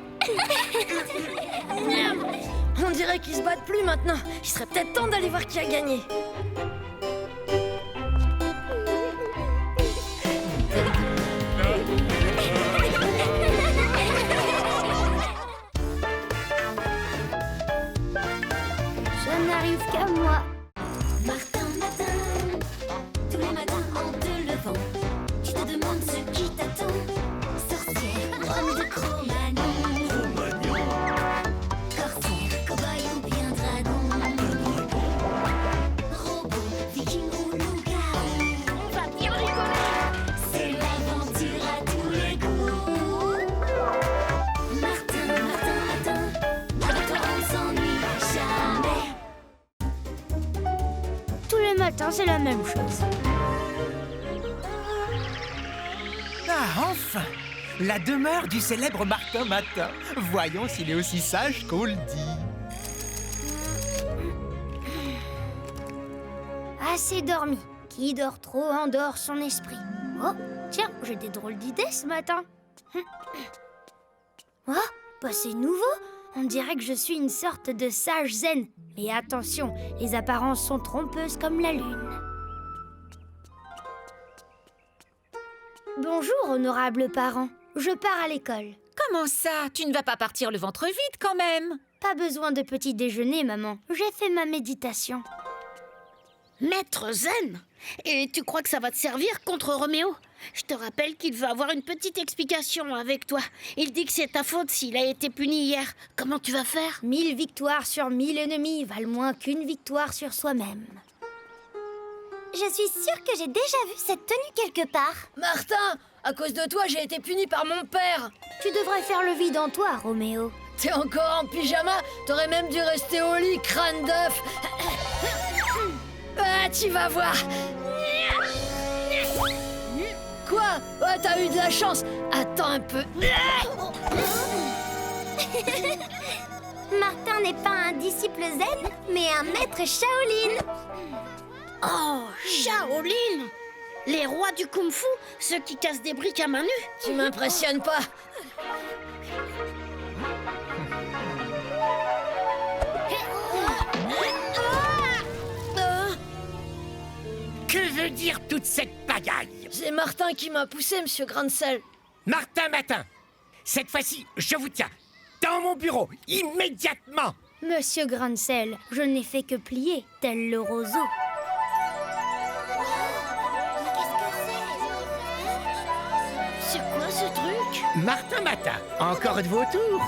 On dirait qu'ils se battent plus maintenant. Il serait peut-être temps d'aller voir qui a gagné. Ça n'arrive qu'à moi. Martin Matin, tous les matins en te levant, tu te demandes ce qui t'attend. Sorcière, homme de Cro-Magnon, corsaire, cow-boy ou bien dragon, robot, viking ou loup-garou. On va bien rigoler. C'est l'aventure à tous les goûts. Martin, Martin, Martin, avec toi on s'ennuie jamais. Tous les matins, c'est la même chose. Ah, enfin! La demeure du célèbre Martin Matin. Voyons s'il est aussi sage qu'on le dit. Assez dormi. Qui dort trop endort son esprit. Oh, tiens, j'ai des drôles d'idées ce matin. Oh, bah c'est nouveau. On dirait que je suis une sorte de sage zen. Mais attention, les apparences sont trompeuses comme la lune. Bonjour, honorables parents. Je pars à l'école. Comment ça? Tu ne vas pas partir le ventre vide quand même? Pas besoin de petit déjeuner, maman. J'ai fait ma méditation. Maître Zen? Et tu crois que ça va te servir contre Roméo? Je te rappelle qu'il veut avoir une petite explication avec toi. Il dit que c'est ta faute s'il a été puni hier. Comment tu vas faire? 1000 victoires sur 1000 ennemis valent moins qu'une victoire sur soi-même. Je suis sûre que j'ai déjà vu cette tenue quelque part. Martin, à cause de toi, j'ai été puni par mon père. Tu devrais faire le vide en toi, Roméo. T'es encore en pyjama? T'aurais même dû rester au lit, crâne d'œuf. Ah, tu vas voir. Quoi? Ouais, t'as eu de la chance. Attends un peu. Martin n'est pas un disciple zen, mais un maître Shaolin. Oh, Shaolin! Les rois du kung-fu, ceux qui cassent des briques à main nue. Tu m'impressionnes pas. Que veut dire toute cette pagaille? C'est Martin qui m'a poussé, monsieur Grancel. Martin Matin, cette fois-ci, je vous tiens dans mon bureau, immédiatement. Monsieur Grancel, je n'ai fait que plier, tel le roseau. C'est quoi ce truc? Martin Matin, encore de vos tours?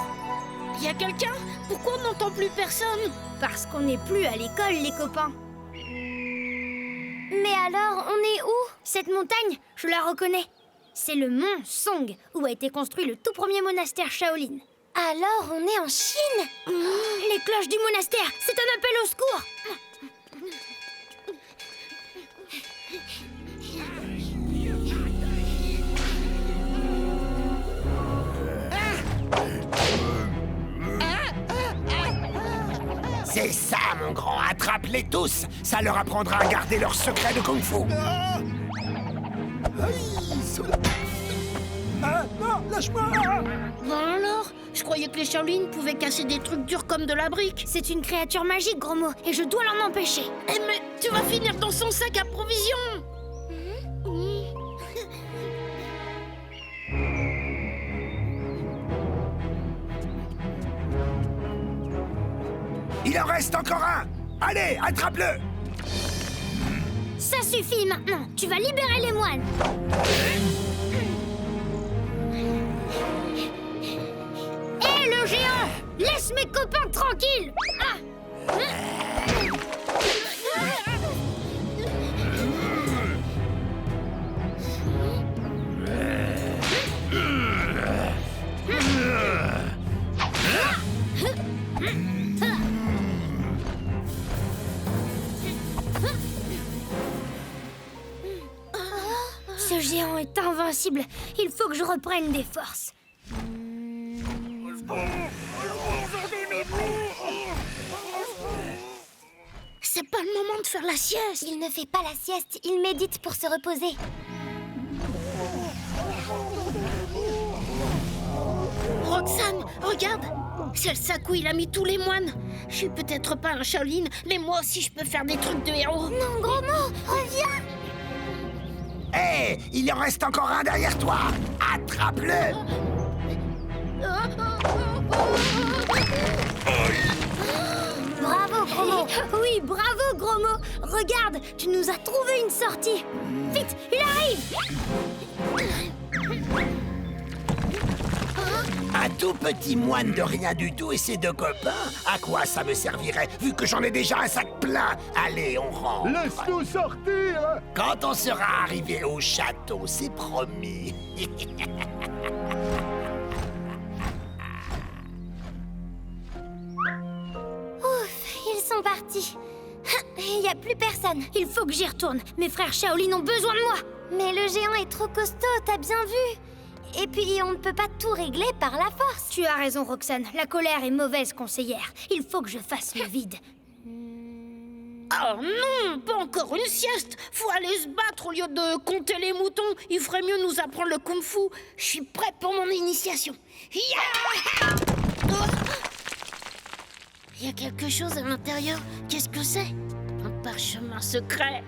Y a quelqu'un? Pourquoi on n'entend plus personne? Parce qu'on n'est plus à l'école, les copains. Mais alors, on est où? Cette montagne, je la reconnais. C'est le mont Song, où a été construit le tout premier monastère Shaolin. Alors, on est en Chine? Les cloches du monastère, c'est un appel au secours. C'est ça, mon grand. Attrape-les tous. Ça leur apprendra à garder leur secret de kung-fu. Ah, non, lâche-moi! Bon alors? Je croyais que les Shaolin pouvaient casser des trucs durs comme de la brique. C'est une créature magique, gros mot, et je dois l'en empêcher. Eh mais tu vas finir dans son sac à provisions! Il en reste encore un. Allez, attrape-le. Ça suffit maintenant. Tu vas libérer les moines. Hé, le géant! Laisse mes copains tranquilles. invincible. Il faut que je reprenne des forces. C'est pas le moment de faire la sieste. Il ne fait pas la sieste, il médite pour se reposer. Roxane, regarde. C'est le sac où il a mis tous les moines. Je suis peut-être pas un Shaolin, mais moi aussi je peux faire des trucs de héros. Non, Gros Mot, reviens. Hé, il en reste encore un derrière toi. Attrape-le. Bravo, Gros Mot. Oui, bravo, Gros Mot. Regarde, tu nous as trouvé une sortie. Vite, il arrive. Un tout petit moine de rien du tout et ses deux copains? À quoi ça me servirait, vu que j'en ai déjà un sac plein? Allez, on rentre. Laisse-nous sortir. Quand on sera arrivé au château, c'est promis. Ouf, ils sont partis. Il n'y a plus personne. Il faut que j'y retourne. Mes frères Shaolin ont besoin de moi. Mais le géant est trop costaud, t'as bien vu? Et puis, on ne peut pas tout régler par la force. Tu as raison, Roxane. La colère est mauvaise conseillère. Il faut que je fasse le vide. Oh non, pas encore une sieste. Faut aller se battre au lieu de compter les moutons. Il ferait mieux nous apprendre le kung-fu. Je suis prête pour mon initiation. Il y a quelque chose à l'intérieur. Qu'est-ce que c'est? Un parchemin secret.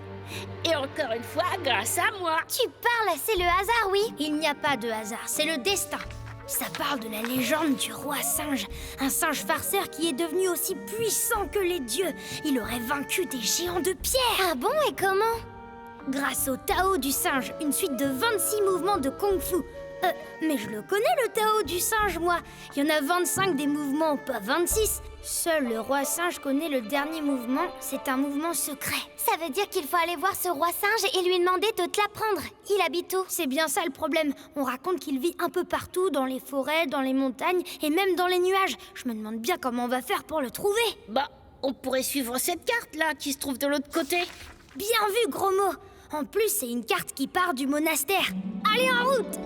Et encore une fois, grâce à moi. Tu parles, c'est le hasard, oui. Il n'y a pas de hasard, c'est le destin. Ça parle de la légende du roi singe. Un singe farceur qui est devenu aussi puissant que les dieux. Il aurait vaincu des géants de pierre. Ah bon, et comment? Grâce au Tao du singe, une suite de 26 mouvements de kung-fu. Mais je le connais, le Tao du singe, moi. Il y en a 25 des mouvements, pas 26. Seul le roi singe connaît le dernier mouvement. C'est un mouvement secret. Ça veut dire qu'il faut aller voir ce roi singe et lui demander de te l'apprendre. Il habite où? C'est bien ça le problème. On raconte qu'il vit un peu partout, dans les forêts, dans les montagnes et même dans les nuages. Je me demande bien comment on va faire pour le trouver. Bah, on pourrait suivre cette carte-là qui se trouve de l'autre côté. Bien vu, Gros Mot. En plus, c'est une carte qui part du monastère. Allez, en route!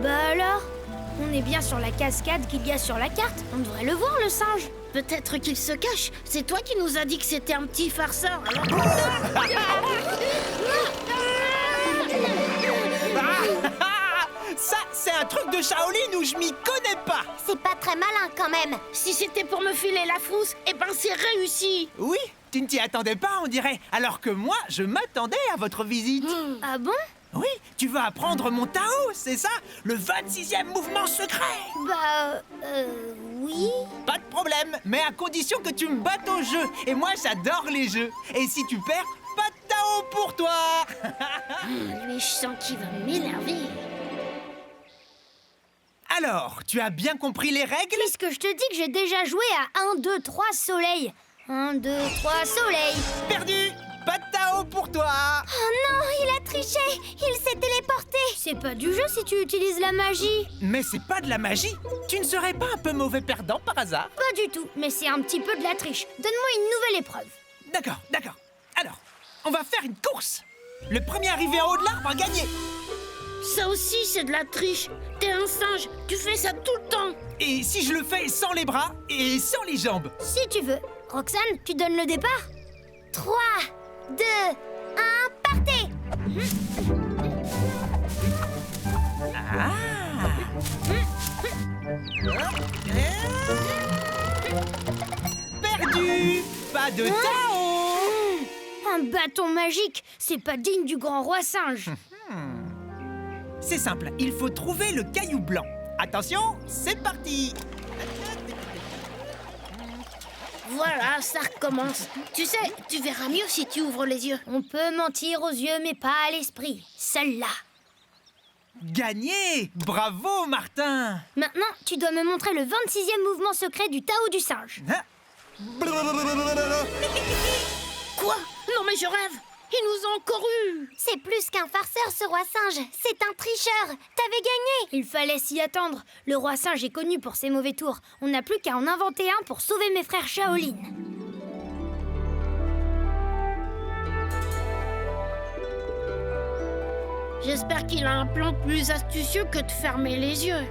Bah alors? On est bien sur la cascade qu'il y a sur la carte. On devrait le voir, le singe. Peut-être qu'il se cache. C'est toi qui nous as dit que c'était un petit farceur. Ça, c'est un truc de Shaolin où je m'y connais pas. C'est pas très malin quand même. Si c'était pour me filer la frousse, eh ben c'est réussi. Oui, tu ne t'y attendais pas, on dirait. Alors que moi, je m'attendais à votre visite. Ah bon? Oui, tu vas apprendre mon Tao, c'est ça? Le 26e mouvement secret. Bah, oui. Pas de problème, mais à condition que tu me battes au jeu. Et moi, j'adore les jeux. Et si tu perds, pas de Tao pour toi. Lui, je sens qu'il va m'énerver. Alors, tu as bien compris les règles? Puisque je te dis que j'ai déjà joué à 1, 2, 3 soleil. 1, 2, 3 soleil. Perdu. Pas de Tao pour toi. Oh non, il a triché. Il s'est téléporté. C'est pas du jeu si tu utilises la magie. Mais c'est pas de la magie. Tu ne serais pas un peu mauvais perdant par hasard? Pas du tout, mais c'est un petit peu de la triche. Donne-moi une nouvelle épreuve. D'accord, d'accord. Alors, on va faire une course. Le premier arrivé en haut de l'arbre a gagné. Ça aussi, c'est de la triche. T'es un singe, tu fais ça tout le temps. Et si je le fais sans les bras et sans les jambes? Si tu veux. Roxane, tu donnes le départ? 3, 2, 1, partez! Perdu! Pas de Tao! Un bâton magique, c'est pas digne du grand roi singe. C'est simple, il faut trouver le caillou blanc. Attention, c'est parti! Voilà, ça recommence. Tu sais, tu verras mieux si tu ouvres les yeux. On peut mentir aux yeux, mais pas à l'esprit. Celle-là. Gagné! Bravo, Martin! Maintenant, tu dois me montrer le 26e mouvement secret du Tao du singe. Quoi? Non mais je rêve! Ils nous ont encore eu! C'est plus qu'un farceur, ce roi singe. C'est un tricheur. T'avais gagné. Il fallait s'y attendre. Le roi singe est connu pour ses mauvais tours. On n'a plus qu'à en inventer un pour sauver mes frères Shaolin. J'espère qu'il a un plan plus astucieux que de fermer les yeux.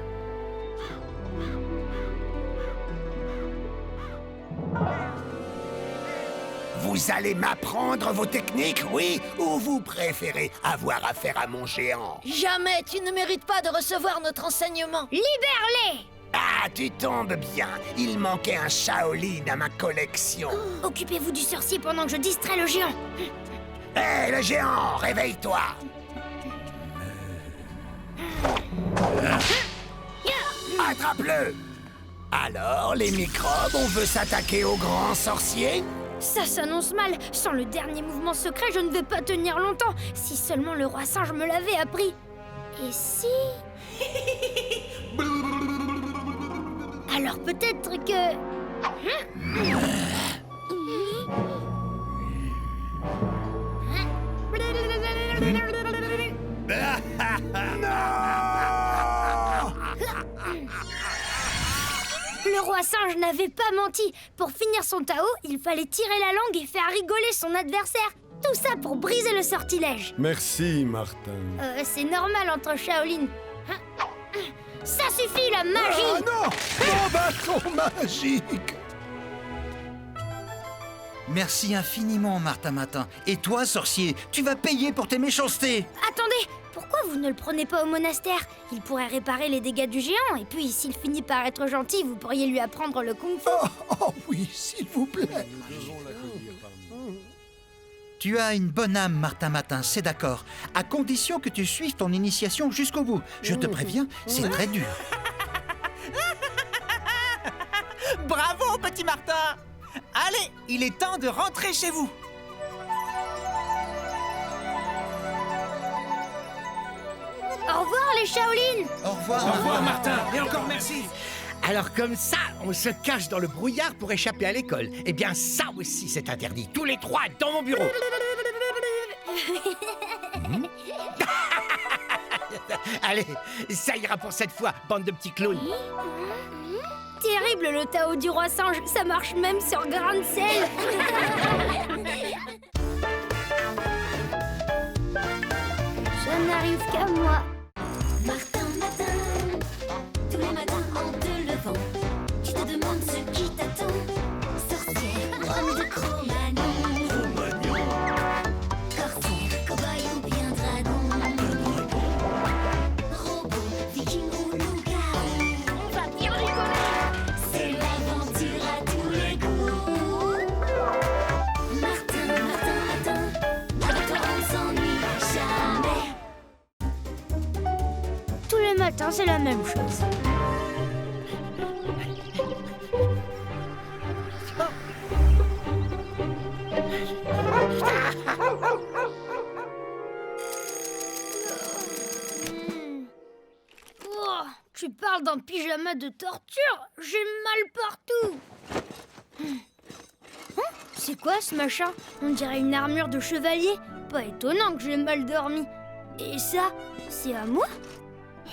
Vous allez m'apprendre vos techniques, oui? Ou vous préférez avoir affaire à mon géant? Jamais tu ne mérites pas de recevoir notre enseignement. Libère-les! Ah, tu tombes bien. Il manquait un Shaolin à ma collection. Occupez-vous du sorcier pendant que je distrais le géant. Hé, le géant, réveille-toi! Attrape-le! Alors, les microbes, on veut s'attaquer au grand sorcier? Ça s'annonce mal. Sans le dernier mouvement secret, je ne vais pas tenir longtemps. Si seulement le roi singe me l'avait appris. Et si... Alors peut-être que... Le roi singe n'avait pas menti. Pour finir son Tao, il fallait tirer la langue et faire rigoler son adversaire. Tout ça pour briser le sortilège. Merci, Martin. C'est normal entre Shaolin. Ça suffit, la magie! Ah non! Mon bâton magique! Merci infiniment, Martin Matin. Et toi, sorcier, tu vas payer pour tes méchancetés. Attendez, pourquoi vous ne le prenez pas au monastère? Il pourrait réparer les dégâts du géant, et puis s'il finit par être gentil, vous pourriez lui apprendre le kung-fu. Oh oui, s'il vous plaît. Tu as une bonne âme, Martin Matin, c'est d'accord. À condition que tu suives ton initiation jusqu'au bout. Je te préviens, c'est très dur. Bravo, petit Martin! Allez, il est temps de rentrer chez vous. Au revoir, les Shaolin! Au revoir. Au revoir, Martin. Et encore merci. Alors comme ça, on se cache dans le brouillard pour échapper à l'école. Eh bien, ça aussi, c'est interdit. Tous les trois dans mon bureau. Allez, ça ira pour cette fois, bande de petits clowns. Terrible le Tao du roi singe, ça marche même sur grain de sel. Ça n'arrive qu'à moi. Martin Matin, tous les matins en te levant, tu te demandes ce qui t'attend. Sorcière, homme de Cro-Magnon, corsaire, cow-boy ou bien dragon, robot, viking ou loup-garou. On va bien rigoler. C'est l'aventure à tous les goûts. Martin, Martin, Martin, avec toi on s'ennuie jamais. Tous les matins, c'est la même chose. Oh, tu parles d'un pyjama de torture? J'ai mal partout. C'est quoi ce machin? On dirait une armure de chevalier. Pas étonnant que j'ai mal dormi. Et ça, c'est à moi?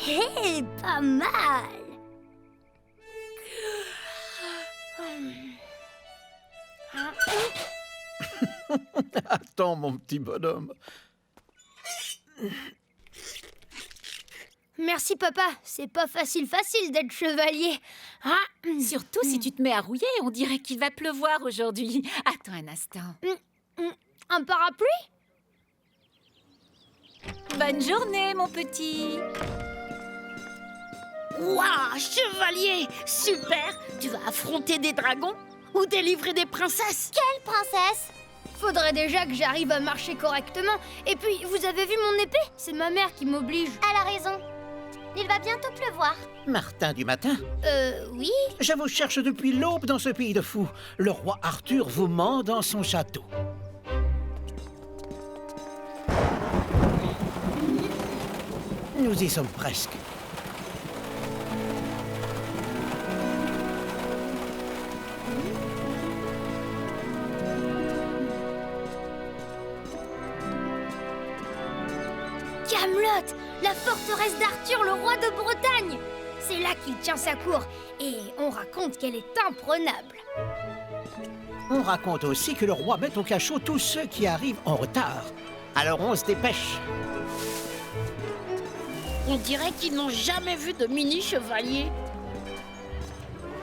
Hé, pas mal. Attends, mon petit bonhomme. Merci papa, c'est pas facile d'être chevalier. Surtout si tu te mets à rouiller, on dirait qu'il va pleuvoir aujourd'hui. Attends un instant. Un parapluie? Bonne journée, mon petit. Waouh, chevalier! Super! Tu vas affronter des dragons ou délivrer des princesses? Quelle princesse? Faudrait déjà que j'arrive à marcher correctement. Et puis, vous avez vu mon épée? C'est ma mère qui m'oblige. Elle a raison. Il va bientôt pleuvoir. Martin du matin, Oui? je vous cherche depuis l'aube dans ce pays de fous. Le roi Arthur vous ment dans son château. Nous y sommes presque. Camelot, la forteresse d'Arthur, le roi de Bretagne. C'est là qu'il tient sa cour. Et on raconte qu'elle est imprenable. On raconte aussi que le roi met au cachot tous ceux qui arrivent en retard. Alors on se dépêche. On dirait qu'ils n'ont jamais vu de mini-chevalier.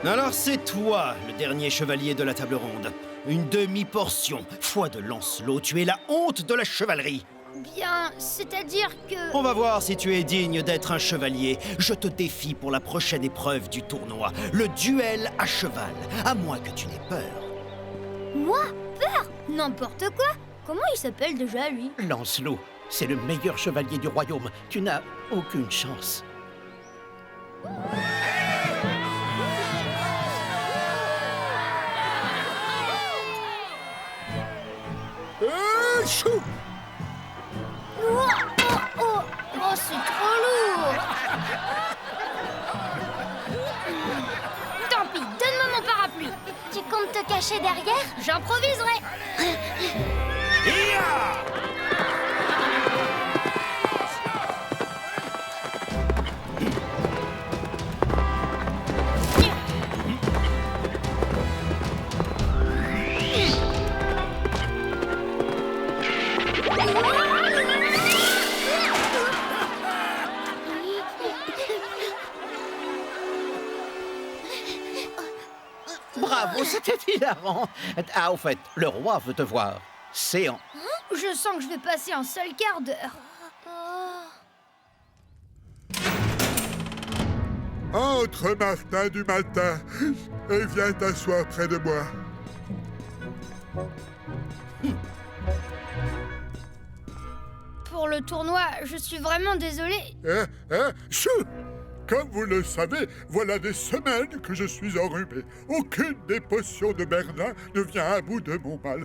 Alors c'est toi, le dernier chevalier de la table ronde. Une demi-portion, foi de Lancelot, tu es la honte de la chevalerie. Bien, c'est-à-dire que... On va voir si tu es digne d'être un chevalier. Je te défie pour la prochaine épreuve du tournoi, le duel à cheval, à moins que tu n'aies peur. Moi? Peur? N'importe quoi. Comment il s'appelle déjà, lui? Lancelot, c'est le meilleur chevalier du royaume. Tu n'as aucune chance. Chou! Oh, c'est trop lourd. Tant pis, donne-moi mon parapluie. Tu comptes te cacher derrière? J'improviserai. Bravo, c'était hilarant. Ah, au fait, le roi veut te voir. Séant. Je sens que je vais passer un seul quart d'heure. Entre, Martin, du matin, et viens t'asseoir près de moi. Pour le tournoi, je suis vraiment désolée. Chou! Comme vous le savez, voilà des semaines que je suis enrhumé. Aucune des potions de Merlin ne vient à bout de mon mal.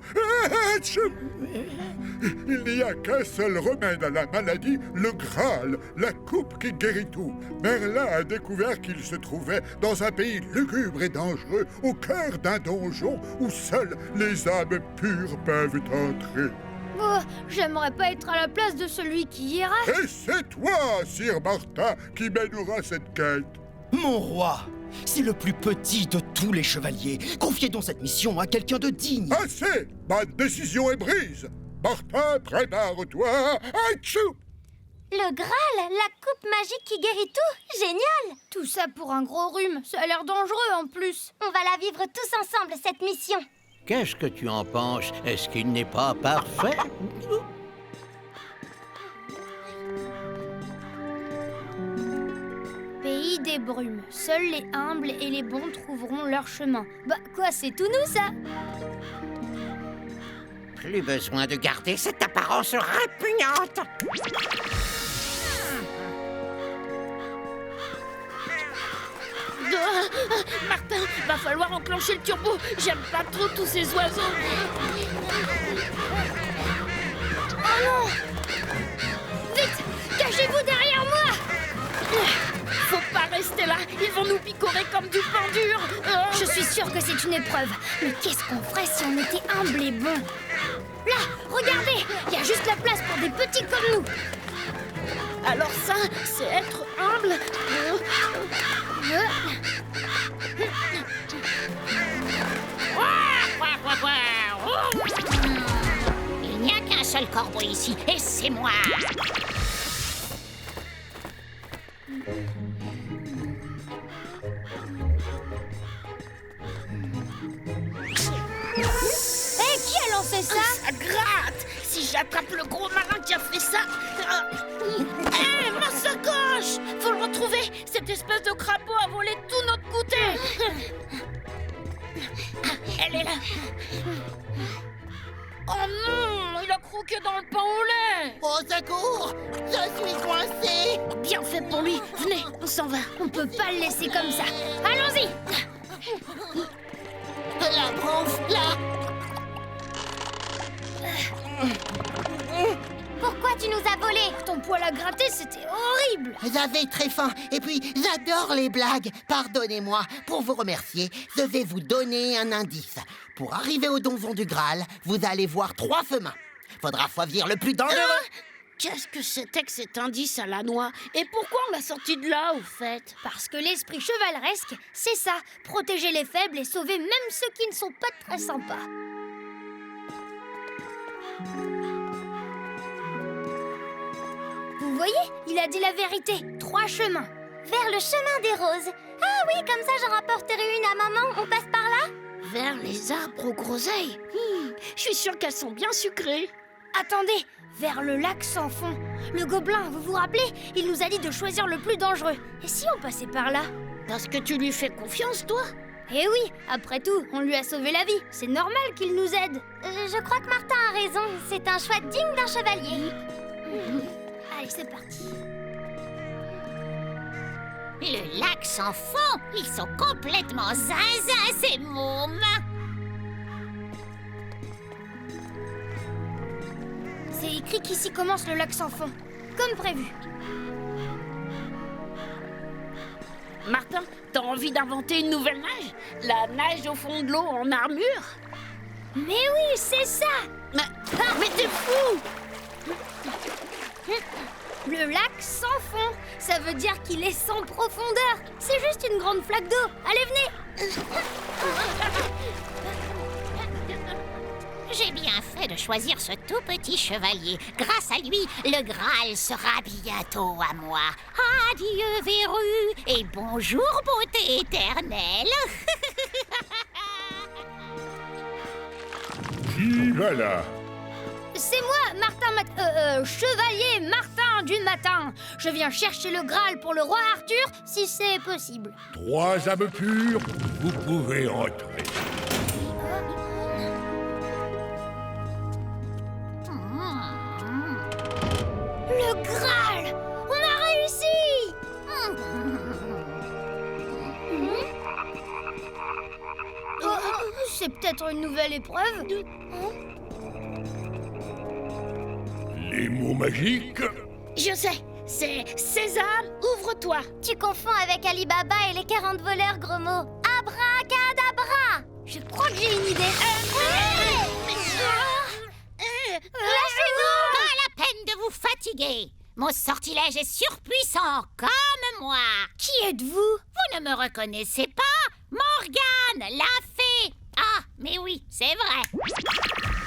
Il n'y a qu'un seul remède à la maladie, le Graal, la coupe qui guérit tout. Merlin a découvert qu'il se trouvait dans un pays lugubre et dangereux, au cœur d'un donjon où seules les âmes pures peuvent entrer. Oh, j'aimerais pas être à la place de celui qui ira. Et c'est toi, Sir Martin, qui mènera cette quête. Mon roi, c'est le plus petit de tous les chevaliers. Confiez donc cette mission à quelqu'un de digne. Assez! Ma décision est prise. Martin, prépare-toi. Atchou! Le Graal, la coupe magique qui guérit tout, génial! Tout ça pour un gros rhume, ça a l'air dangereux en plus. On va la vivre tous ensemble, cette mission. Qu'est-ce que tu en penses? Est-ce qu'il n'est pas parfait? Pays des brumes. Seuls les humbles et les bons trouveront leur chemin. Bah quoi, c'est tout nous ça? Plus besoin de garder cette apparence répugnante. Martin, va falloir enclencher le turbo. J'aime pas trop tous ces oiseaux. Oh non! Vite! Cachez-vous derrière moi! Faut pas rester là. Ils vont nous picorer comme du pain dur. Je suis sûre que c'est une épreuve. Mais qu'est-ce qu'on ferait si on était humble et bon? Là, regardez! Il y a juste la place pour des petits comme nous. Alors ça, c'est être humble. Il n'y a qu'un seul corbeau ici, et c'est moi. Qui a lancé ça? Ça gratte! Si j'attrape le gros marin qui a fait ça... Hé, ma sacoche! Faut le retrouver! Cette espèce de crapaud a volé tout notre goûter! Elle est là! Oh non! Il a croqué dans le pain au lait! Au secours! Je suis coincé! Bien fait pour lui! Venez, on s'en va! On peut pas le laisser comme ça! Allons-y! La bouffe, là! Pourquoi tu nous as volé? Ton poil à gratter, c'était horrible! J'avais très faim, et puis j'adore les blagues. Pardonnez-moi, pour vous remercier, je vais vous donner un indice. Pour arriver au donjon du Graal, vous allez voir 3 chemins. Faudra choisir le plus dangereux. Qu'est-ce que c'était que cet indice à la noix? Et pourquoi on l'a sorti de là, au fait? Parce que l'esprit chevaleresque, c'est ça, protéger les faibles et sauver même ceux qui ne sont pas très sympas. Vous Vous voyez, il a dit la vérité. 3 chemins. Vers le chemin des roses. Ah oui, comme ça j'en rapporterai une à maman. On passe par là? Vers les arbres aux groseilles. Je suis sûre qu'elles sont bien sucrées. Attendez, vers le lac sans fond. Le gobelin, vous vous rappelez? Il nous a dit de choisir le plus dangereux. Et si on passait par là? Parce que tu lui fais confiance, toi? Eh oui, après tout, on lui a sauvé la vie. C'est normal qu'il nous aide. Je crois que Martin a raison. C'est un choix digne d'un chevalier. Allez, c'est parti. Le lac sans fond. Ils sont complètement zinzin, ces mômes. C'est écrit qu'ici commence le lac sans fond. Comme prévu. Martin, t'as envie d'inventer une nouvelle nage? La nage au fond de l'eau en armure? Mais oui, c'est ça! Mais t'es fou! Le lac sans fond, ça veut dire qu'il est sans profondeur. C'est juste une grande flaque d'eau. Allez, venez! J'ai bien fait de choisir ce tout petit chevalier. Grâce à lui, le Graal sera bientôt à moi. Adieu, verrue, et bonjour, beauté éternelle. Qui va là? C'est moi, Chevalier Martin du Matin. Je viens chercher le Graal pour le roi Arthur, si c'est possible. 3 âmes pures, vous pouvez entrer. Le Graal! On a réussi! C'est peut-être une nouvelle épreuve. Les mots magiques? Je sais, c'est Sésame, ouvre-toi. Tu confonds avec Ali Baba et les 40 voleurs, gros mots. Abracadabra! Je crois que j'ai une idée. Lâchez-nous! Pas la peine de vous fatiguer. Mon sortilège est surpuissant, comme moi. Qui êtes-vous? Vous ne me reconnaissez pas? Morgane, la fée. Ah, mais oui, c'est vrai.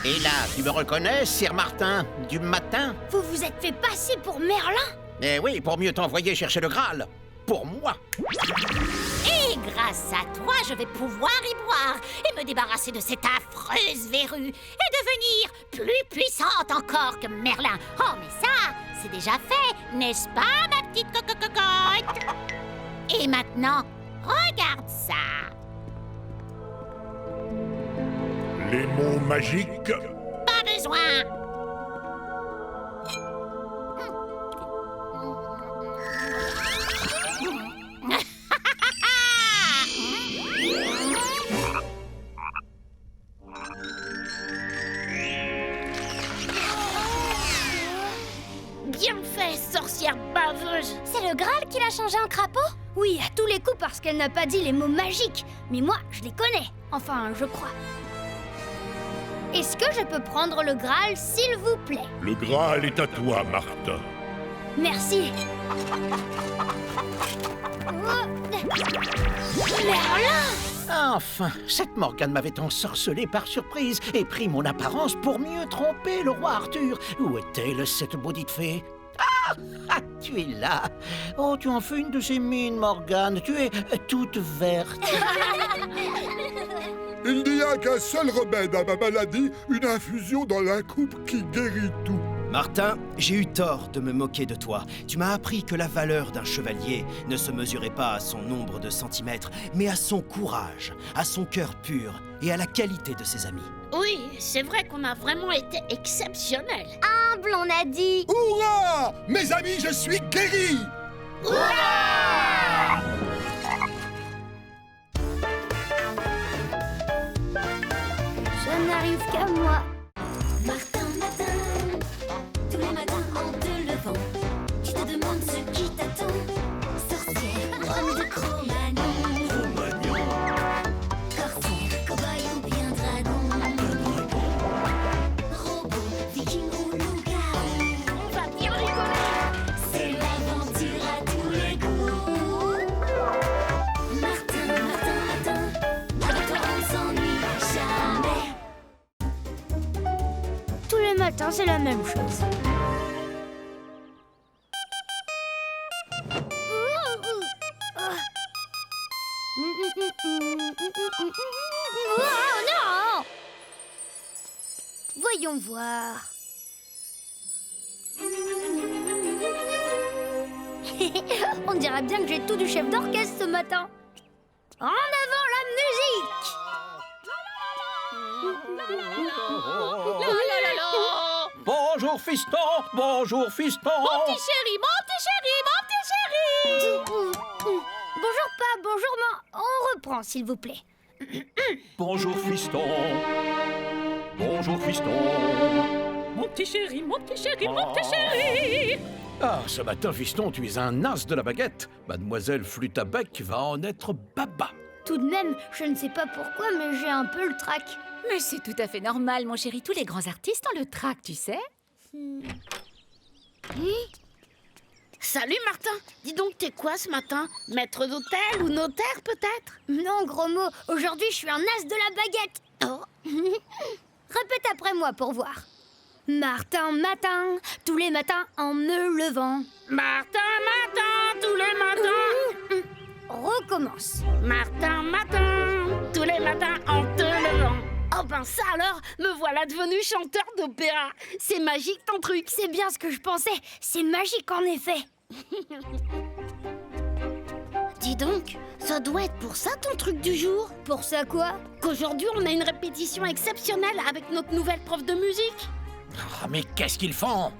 Et là, tu me reconnais, Sir Martin, du matin? Vous vous êtes fait passer pour Merlin? Eh oui, pour mieux t'envoyer chercher le Graal. Pour moi. Et grâce à toi, je vais pouvoir y boire et me débarrasser de cette affreuse verrue et devenir plus puissante encore que Merlin. Oh, mais ça, c'est déjà fait, n'est-ce pas, ma petite cocotte? Et maintenant, regarde ça. Les mots magiques? Pas besoin. Bien fait, sorcière baveuse. C'est le Graal qui l'a changé en crapaud? Oui, à tous les coups parce qu'elle n'a pas dit les mots magiques. Mais moi, je les connais. Enfin, je crois. Est-ce que je peux prendre le Graal, s'il vous plaît? Le Graal est à toi, Martin. Merci. Merlin! Enfin, cette Morgane m'avait ensorcelé par surprise et pris mon apparence pour mieux tromper le roi Arthur. Où est-elle, cette maudite fée? Ah, tu es là. Oh, tu en fais une de ces mines, Morgane. Tu es toute verte. Il n'y a qu'un seul remède à ma maladie, une infusion dans la coupe qui guérit tout. Martin, j'ai eu tort de me moquer de toi. Tu m'as appris que la valeur d'un chevalier ne se mesurait pas à son nombre de centimètres, mais à son courage, à son cœur pur et à la qualité de ses amis. Oui, c'est vrai qu'on a vraiment été exceptionnels. Humble, on a dit. Hurrah! Mes amis, je suis guéri! Hurrah! Ça n'arrive qu'à moi. Martin Matin, tous les matins en te levant, tu te demandes ce qui t'attend. Sorcière, homme de Cro-Magnon, corsaire, cow-boy ou bien dragon, robot, viking ou loup-garou. On va bien rigoler. C'est l'aventure à tous les goûts. Martin, Martin, Martin, avec toi on s'ennuie jamais. Tous les matins, c'est la même chose. Oh non! Voyons voir. On dirait bien que j'ai tout du chef d'orchestre ce matin. En avant la musique! Bonjour, fiston! Bonjour, fiston! Mon petit chéri, mon petit chéri, mon petit chéri! Bonjour, pas, bonjour, maman. On reprend, s'il vous plaît. Bonjour, fiston! Bonjour, fiston! Mon petit chéri, mon petit chéri, mon petit chéri! Ah, ce matin, fiston, tu es un as de la baguette. Mademoiselle Flûte à bec va en être baba. Tout de même, je ne sais pas pourquoi, mais j'ai un peu le trac. Mais c'est tout à fait normal, mon chéri. Tous les grands artistes ont le trac, tu sais. Salut Martin, dis donc t'es quoi ce matin? Maître d'hôtel ou notaire peut-être? Non, gros mot, aujourd'hui je suis un as de la baguette. Oh. Répète après moi pour voir. Martin matin, tous les matins en me levant. Martin matin, tous les matins. Recommence. Martin matin, tous les matins en te levant. Oh ben ça alors, me voilà devenu chanteur d'opéra. C'est magique ton truc. C'est bien ce que je pensais, c'est magique en effet. Dis donc, ça doit être pour ça ton truc du jour. Pour ça quoi? Qu'aujourd'hui on a une répétition exceptionnelle avec notre nouvelle prof de musique. Ah, mais qu'est-ce qu'ils font?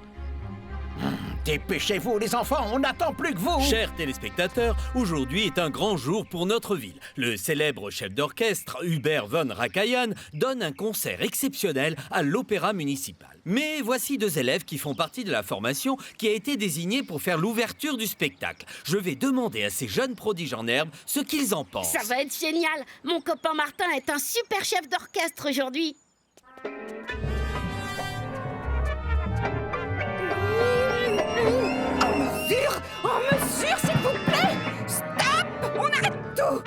Dépêchez-vous, les enfants, on n'attend plus que vous! Chers téléspectateurs, aujourd'hui est un grand jour pour notre ville. Le célèbre chef d'orchestre, Hubert von Rakayan, donne un concert exceptionnel à l'Opéra municipal. Mais voici deux élèves qui font partie de la formation qui a été désignée pour faire l'ouverture du spectacle. Je vais demander à ces jeunes prodiges en herbe ce qu'ils en pensent. Ça va être génial! Mon copain Martin est un super chef d'orchestre aujourd'hui. Oh, mesure, s'il vous plaît! Stop! On arrête tout!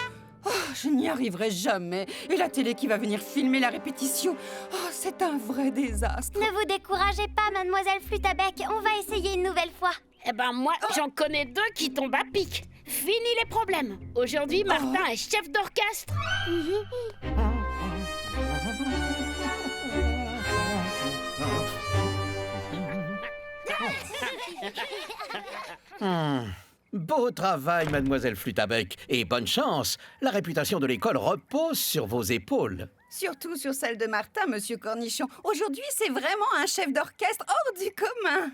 Oh, je n'y arriverai jamais. Et la télé qui va venir filmer la répétition. Oh, c'est un vrai désastre. Ne vous découragez pas, mademoiselle Flûte à bec. On va essayer une nouvelle fois. Eh ben moi, j'en connais deux qui tombent à pic. Fini les problèmes. Aujourd'hui, Martin est chef d'orchestre. Beau travail, mademoiselle Flûte à bec, et bonne chance. La réputation de l'école repose sur vos épaules. Surtout sur celle de Martin, monsieur Cornichon. Aujourd'hui, c'est vraiment un chef d'orchestre hors du commun.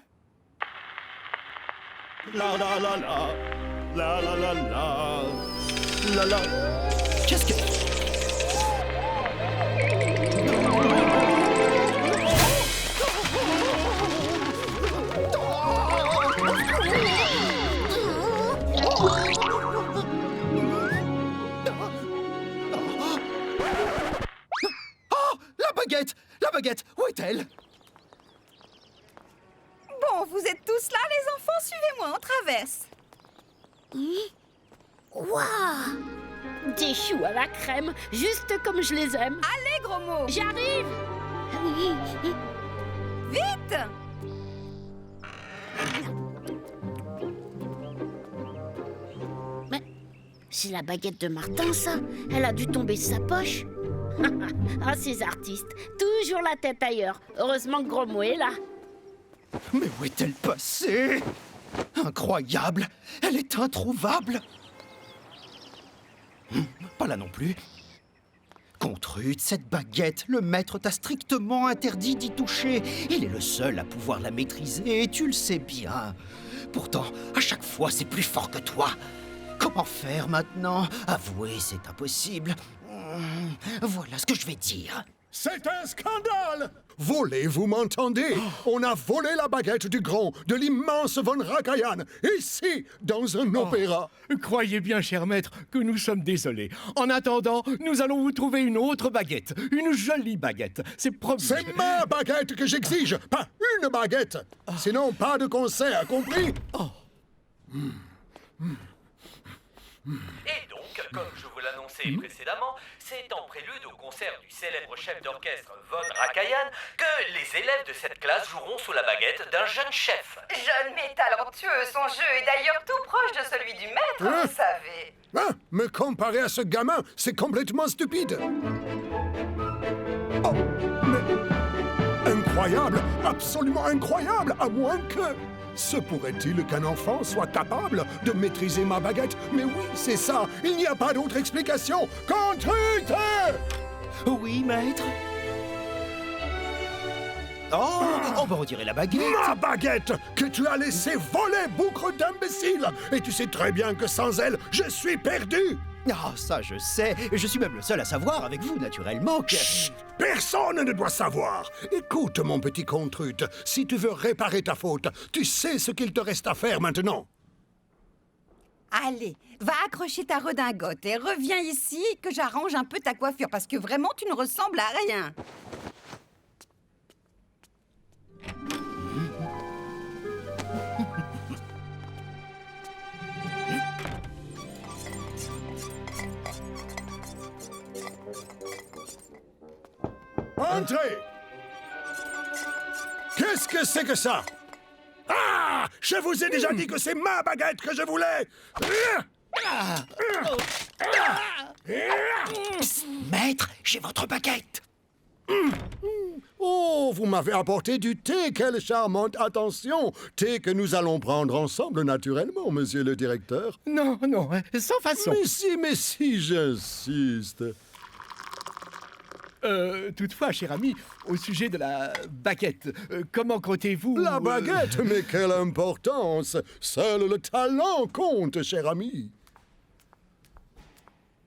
La la la la, la la la la, la la. Qu'est-ce que... La baguette, où est-elle? Bon, vous êtes tous là, les enfants, suivez-moi, on traverse. Waouh! Des choux à la crème, juste comme je les aime. Allez, gros mot! J'arrive! Vite! Mais c'est la baguette de Martin, ça. Elle a dû tomber de sa poche. Ah, ces artistes, toujours la tête ailleurs. Heureusement que Gros Mot est là. Mais où est-elle passée? Incroyable! Elle est introuvable! Pas là non plus. Contrude, cette baguette, le maître t'a strictement interdit d'y toucher. Il est le seul à pouvoir la maîtriser, et tu le sais bien. Pourtant, à chaque fois, c'est plus fort que toi. Comment faire maintenant? Avouer, c'est impossible. Voilà ce que je vais dire. C'est un scandale! Voler, vous m'entendez? On a volé la baguette du grand, de l'immense von Rakayan, ici, dans un opéra. Croyez bien, cher maître, que nous sommes désolés. En attendant, nous allons vous trouver une autre baguette. Une jolie baguette. C'est promis. C'est ma baguette que j'exige, pas une baguette. Sinon, pas de concert, compris? Et donc, donc, comme je vous l'annonçais précédemment, c'est en prélude au concert du célèbre chef d'orchestre Von Rakayan que les élèves de cette classe joueront sous la baguette d'un jeune chef. Jeune mais talentueux, son jeu est d'ailleurs tout proche de celui du maître, vous savez. Hein? Mais comparé à ce gamin, c'est complètement stupide. Oh, mais incroyable, absolument incroyable, à moins que... Se pourrait-il qu'un enfant soit capable de maîtriser ma baguette? Mais oui, c'est ça, il n'y a pas d'autre explication. Contrute! Oui, maître. Oh, on va retirer la baguette. Ma baguette que tu as laissée voler, boucle d'imbécile! Et tu sais très bien que sans elle, je suis perdu! Ah, ça je sais. Je suis même le seul à savoir avec vous, naturellement, que... Chut! Personne ne doit savoir. Écoute, mon petit contrute, si tu veux réparer ta faute, tu sais ce qu'il te reste à faire maintenant. Allez, va accrocher ta redingote et reviens ici que j'arrange un peu ta coiffure parce que vraiment tu ne ressembles à rien. Entrez! Qu'est-ce que c'est que ça? Ah! Je vous ai déjà dit que c'est ma baguette que je voulais! Maître, j'ai votre baguette. Oh, vous m'avez apporté du thé, quelle charmante attention! Thé que nous allons prendre ensemble naturellement, monsieur le directeur. Non, non, sans façon. Mais si, j'insiste. Toutefois, cher ami, au sujet de la baguette, comment comptez-vous... La baguette, mais quelle importance! Seul le talent compte, cher ami.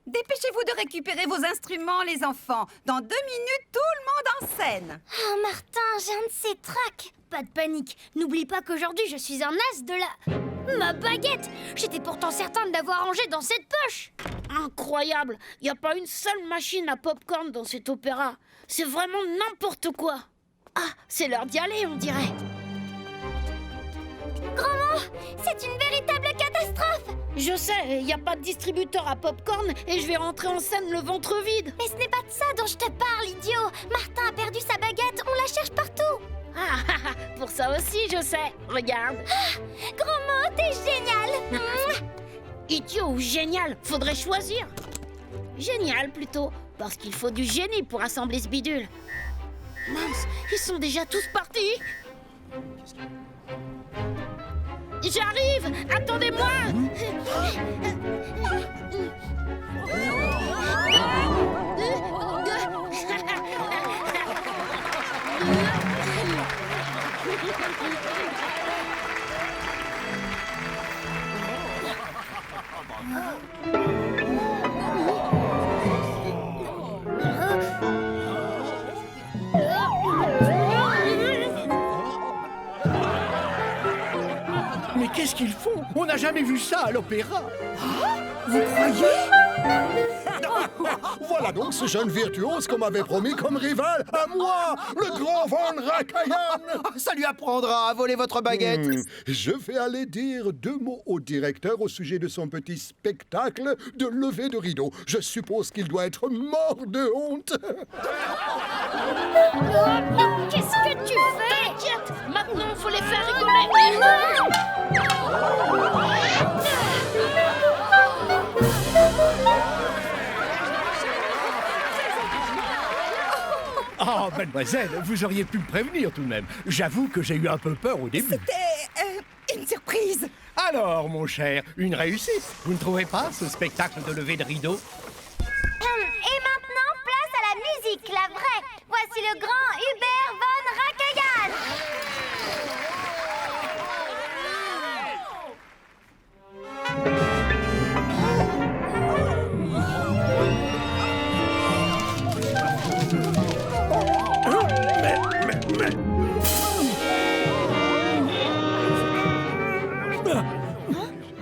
Dépêchez-vous de récupérer vos instruments, les enfants. Dans 2 minutes, tout le monde en scène. Oh, Martin, j'ai un de ces tracs. Pas de panique. N'oublie pas qu'aujourd'hui, je suis un as de la... Ma baguette! J'étais pourtant certain de l'avoir rangée dans cette poche. Incroyable. Il n'y a pas une seule machine à popcorn dans cet opéra. C'est vraiment n'importe quoi. Ah, c'est l'heure d'y aller, on dirait. Grand-mère, c'est une véritable catastrophe! Je sais, il n'y a pas de distributeur à popcorn et je vais rentrer en scène le ventre vide. Mais ce n'est pas de ça dont je te parle, idiot! Martin a perdu sa baguette, on la cherche partout! Ah, pour ça aussi, je sais. Regarde. Ah, Grand-mère, t'es génial! Idiot ou génial, faudrait choisir. Génial, plutôt, parce qu'il faut du génie pour assembler ce bidule. Mince, ils sont déjà tous partis. J'arrive! Attendez-moi! Mais qu'est-ce qu'ils font? On n'a jamais vu ça à l'opéra. Vous croyez? Voilà donc ce jeune virtuose qu'on m'avait promis comme rival à moi, le grand Von Rakayan. Ça lui apprendra à voler votre baguette. Je vais aller dire 2 mots au directeur au sujet de son petit spectacle de levée de rideau. Je suppose qu'il doit être mort de honte. Qu'est-ce que tu fais? T'inquiète, maintenant faut les faire rigoler. Oh, mademoiselle, vous auriez pu me prévenir tout de même. J'avoue que j'ai eu un peu peur au début. C'était une surprise. Alors, mon cher, une réussite. Vous ne trouvez pas ce spectacle de levée de rideau? Et maintenant, place à la musique, la vraie. Voici le grand Hubert Von Rakayan.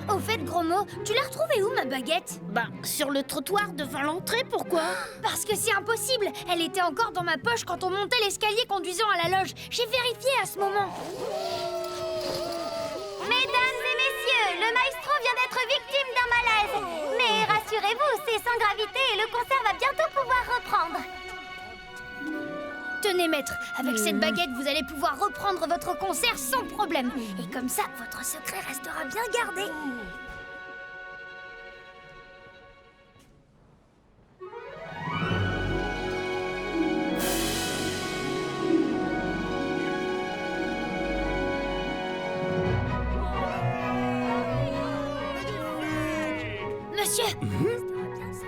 Au fait, gros mot, tu l'as retrouvée où, ma baguette? Bah, sur le trottoir devant l'entrée, pourquoi? Parce que c'est impossible. Elle était encore dans ma poche quand on montait l'escalier conduisant à la loge. J'ai vérifié à ce moment. Mesdames et messieurs, le maestro vient d'être victime d'un malaise. Mais rassurez-vous, c'est sans gravité et le concert va bientôt pouvoir reprendre. Tenez, maître, avec cette baguette, vous allez pouvoir reprendre votre concert sans problème. Et comme ça, votre secret restera bien gardé. Monsieur!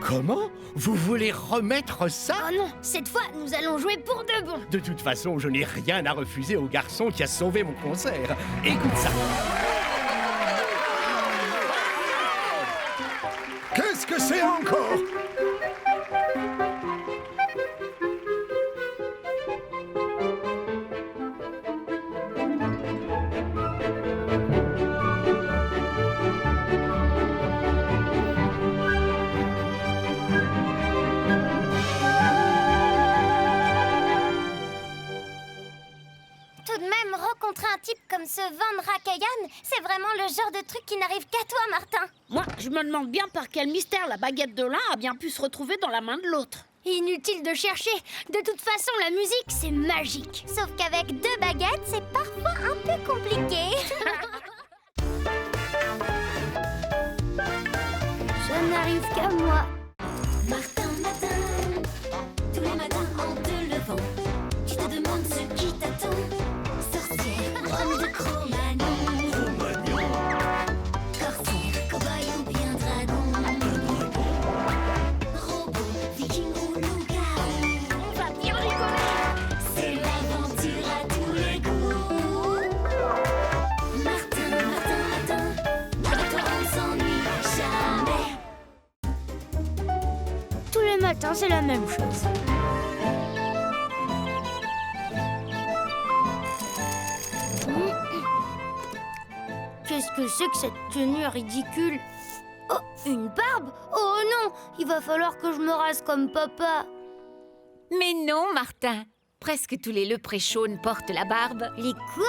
Comment? Vous voulez remettre ça? Oh non, cette fois, nous allons jouer pour de bon. De toute façon, je n'ai rien à refuser au garçon qui a sauvé mon concert. Écoute ça. Qu'est-ce que c'est encore? Rencontrer un type comme ce Van Rakayan, c'est vraiment le genre de truc qui n'arrive qu'à toi, Martin. Moi, je me demande bien par quel mystère la baguette de l'un a bien pu se retrouver dans la main de l'autre. Inutile de chercher. De toute façon, la musique, c'est magique. Sauf qu'avec 2 baguettes, c'est parfois un peu compliqué. Ça n'arrive qu'à moi. Martin matin, tous les matins en te levant, tu te demandes ce qui t'attend. Sorcière, homme de Cro-Magnon, corsaire, cow-boy ou bien dragon, robot, viking ou loup-garou. On va bien rigoler. C'est l'aventure à tous les goûts. Martin, Martin, Martin, avec toi on s'ennuie jamais. Tous les matins, c'est la même chose. Qu'est-ce que c'est que cette tenue ridicule? Oh, une barbe? Oh non, il va falloir que je me rase comme papa. Mais non, Martin. Presque tous les leprechauns portent la barbe. Les quoi?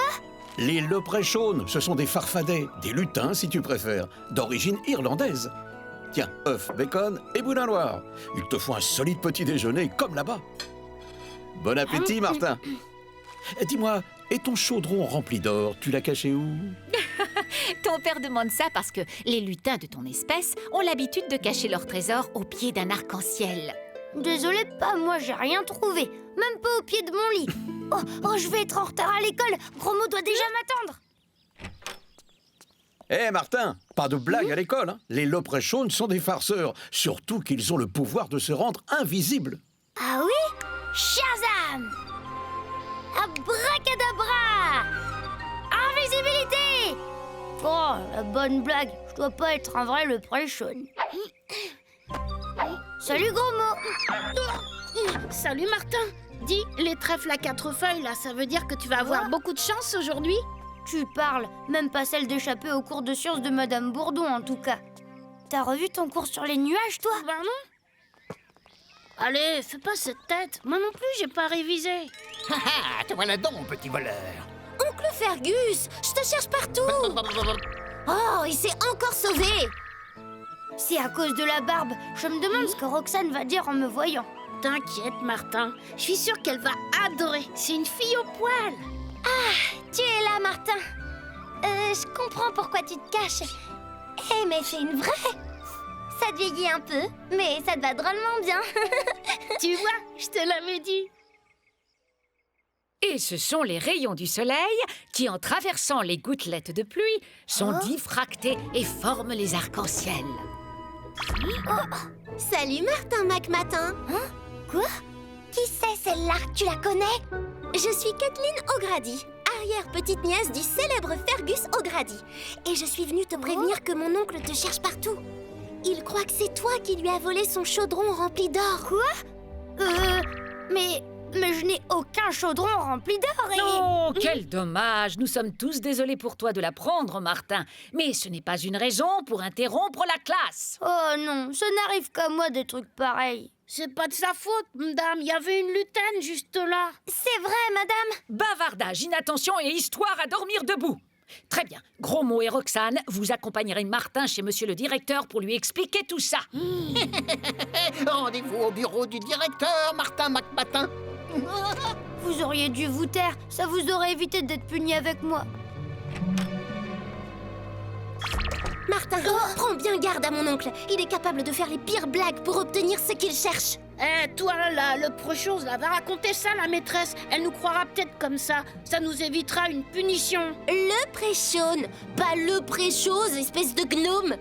Les leprechauns, ce sont des farfadets, des lutins si tu préfères, d'origine irlandaise. Tiens, œufs, bacon et boudin noir. Il te faut un solide petit déjeuner comme là-bas. Bon appétit, Martin. Dis-moi, et ton chaudron rempli d'or, tu l'as caché où? Ton père demande ça parce que les lutins de ton espèce ont l'habitude de cacher leur trésor au pied d'un arc-en-ciel. Désolée, pas moi, j'ai rien trouvé. Même pas au pied de mon lit. Oh, je vais être en retard à l'école. Gros-Mo doit déjà m'attendre. Hé, Martin, pas de blague à l'école, hein. Les leprechauns sont des farceurs, surtout qu'ils ont le pouvoir de se rendre invisibles. Ah oui? Shazam! Abracadabra! Invisibilité! Oh, la bonne blague. Je dois pas être un vrai leprechaun. Salut, Gros-Mo. Salut, Martin. Dis, les trèfles à 4 feuilles, là, ça veut dire que tu vas avoir beaucoup de chance aujourd'hui? Tu parles, même pas celle d'échapper au cours de sciences de Madame Bourdon, en tout cas. T'as revu ton cours sur les nuages, toi? Ben non. Allez, fais pas cette tête. Moi non plus, j'ai pas révisé. Ah, te voilà donc, petit voleur. Oncle Fergus, je te cherche partout. Oh, il s'est encore sauvé. C'est à cause de la barbe. Je me demande ce que Roxane va dire en me voyant. T'inquiète, Martin. Je suis sûre qu'elle va adorer. C'est une fille au poil. Ah, tu es là, Martin. Je comprends pourquoi tu te caches. Eh, mais c'est une vraie. Ça te vieillit un peu, mais ça te va drôlement bien. Tu vois, je te l'avais dit. Et ce sont les rayons du soleil qui, en traversant les gouttelettes de pluie, sont diffractés et forment les arcs-en-ciel. Salut, Martin McMatin. Hein? Quoi? Qui c'est celle-là? Tu la connais? Je suis Kathleen O'Grady, arrière-petite-nièce du célèbre Fergus O'Grady. Et je suis venue te prévenir que mon oncle te cherche partout. Il croit que c'est toi qui lui as volé son chaudron rempli d'or. Quoi? Mais je n'ai aucun chaudron rempli d'or et... Oh, quel dommage! Nous sommes tous désolés pour toi de l'apprendre, Martin. Mais ce n'est pas une raison pour interrompre la classe. Oh non, ça n'arrive qu'à moi des trucs pareils. C'est pas de sa faute, madame. Il y avait une lutaine juste là. C'est vrai, madame. Bavardage, inattention et histoire à dormir debout. Très bien. Gros mot et Roxane, vous accompagnerez Martin chez monsieur le directeur pour lui expliquer tout ça. Rendez-vous au bureau du directeur, Martin McMatin. Vous auriez dû vous taire, ça vous aurait évité d'être puni avec moi. Martin, prends bien garde à mon oncle. Il est capable de faire les pires blagues pour obtenir ce qu'il cherche. Toi là, le pro-chose là, va raconter ça à la maîtresse. Elle nous croira peut-être comme ça. Ça nous évitera une punition. Le pré-chaune, pas le pré-chose, espèce de gnome.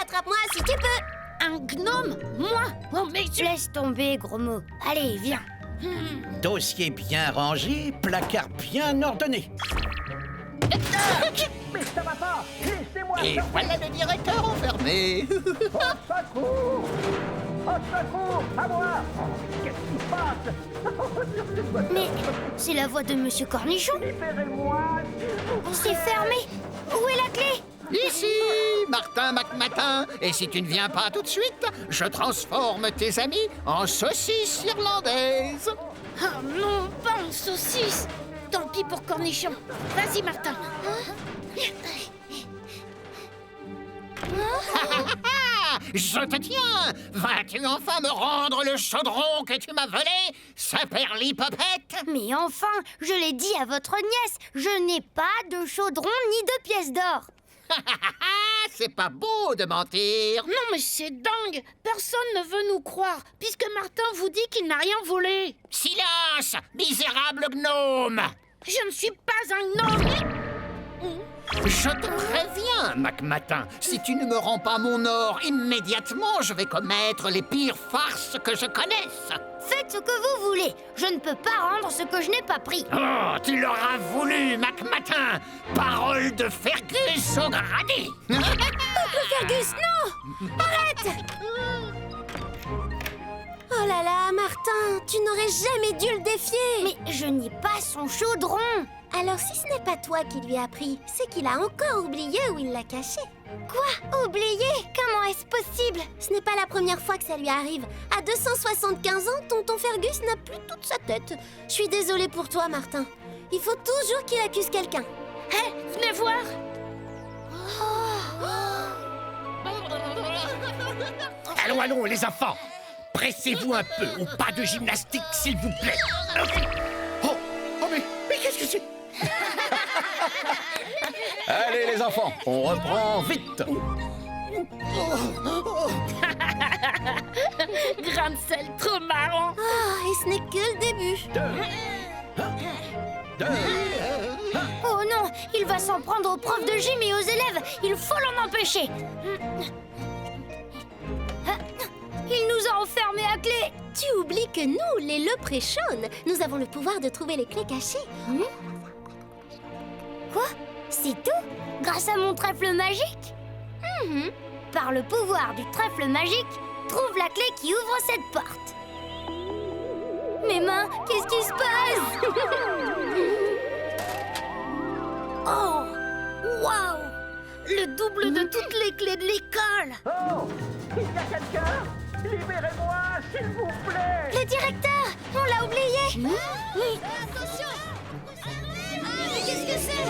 Attrape-moi si tu peux. Un gnome? Moi? Oh mais Laisse tomber, gros mot. Allez, viens. Dossier bien rangé, placard bien ordonné. Mais ça va pas! Laissez-moi! Et voilà le directeur enfermé! Au secours! Au secours! À moi! Qu'est-ce qui se passe? Mais c'est la voix de Monsieur Cornichon. Libérez-moi! C'est fermé. Où est la clé? Ici, Martin McMatin. Et si tu ne viens pas tout de suite, je transforme tes amis en saucisses irlandaises. Oh non, pas en saucisse. Tant pis pour Cornichon. Vas-y, Martin. Je te tiens! Vas-tu enfin me rendre le chaudron que tu m'as volé, saperlipopette? Mais enfin, je l'ai dit à votre nièce, je n'ai pas de chaudron ni de pièces d'or. C'est pas beau de mentir. Non mais c'est dingue. Personne ne veut nous croire, puisque Martin vous dit qu'il n'a rien volé. Silence, misérable gnome! Je ne suis pas un gnome. Je te préviens, McMatin, si tu ne me rends pas mon or immédiatement, je vais commettre les pires farces que je connaisse. Faites ce que vous voulez. Je ne peux pas rendre ce que je n'ai pas pris. Oh, tu l'auras voulu, McMatin. Parole de Fergus au gradé. Oncle Fergus, non! Arrête! Oh là là, Martin, tu n'aurais jamais dû le défier. Mais je n'ai pas son chaudron. Alors si ce n'est pas toi qui lui as pris, c'est qu'il a encore oublié où il l'a caché. Quoi? Oublié? Comment est-ce possible? Ce n'est pas la première fois que ça lui arrive. À 275 ans, tonton Fergus n'a plus toute sa tête. Je suis désolée pour toi, Martin. Il faut toujours qu'il accuse quelqu'un. Hé, venez voir. Allons, allons, les enfants. Pressez-vous un peu, ou pas de gymnastique, s'il vous plaît. Oh, mais qu'est-ce que c'est? Allez les enfants, on reprend vite. Grain de sel, trop marrant. Ah, et ce n'est que le début. Oh non, il va s'en prendre aux profs de gym et aux élèves. Il faut l'en empêcher. Il nous a enfermés à clé. Tu oublies que nous, les Leprechauns, nous avons le pouvoir de trouver les clés cachées. Quoi? C'est tout? Grâce à mon trèfle magique? Par le pouvoir du trèfle magique, trouve la clé qui ouvre cette porte. Mes mains, qu'est-ce qui se passe? Oh! Waouh! Le double de toutes les clés de l'école. Oh! Il y a quelqu'un? Libérez-moi, s'il vous plaît! Le directeur! On l'a oublié! Attention! Qu'est-ce que c'est?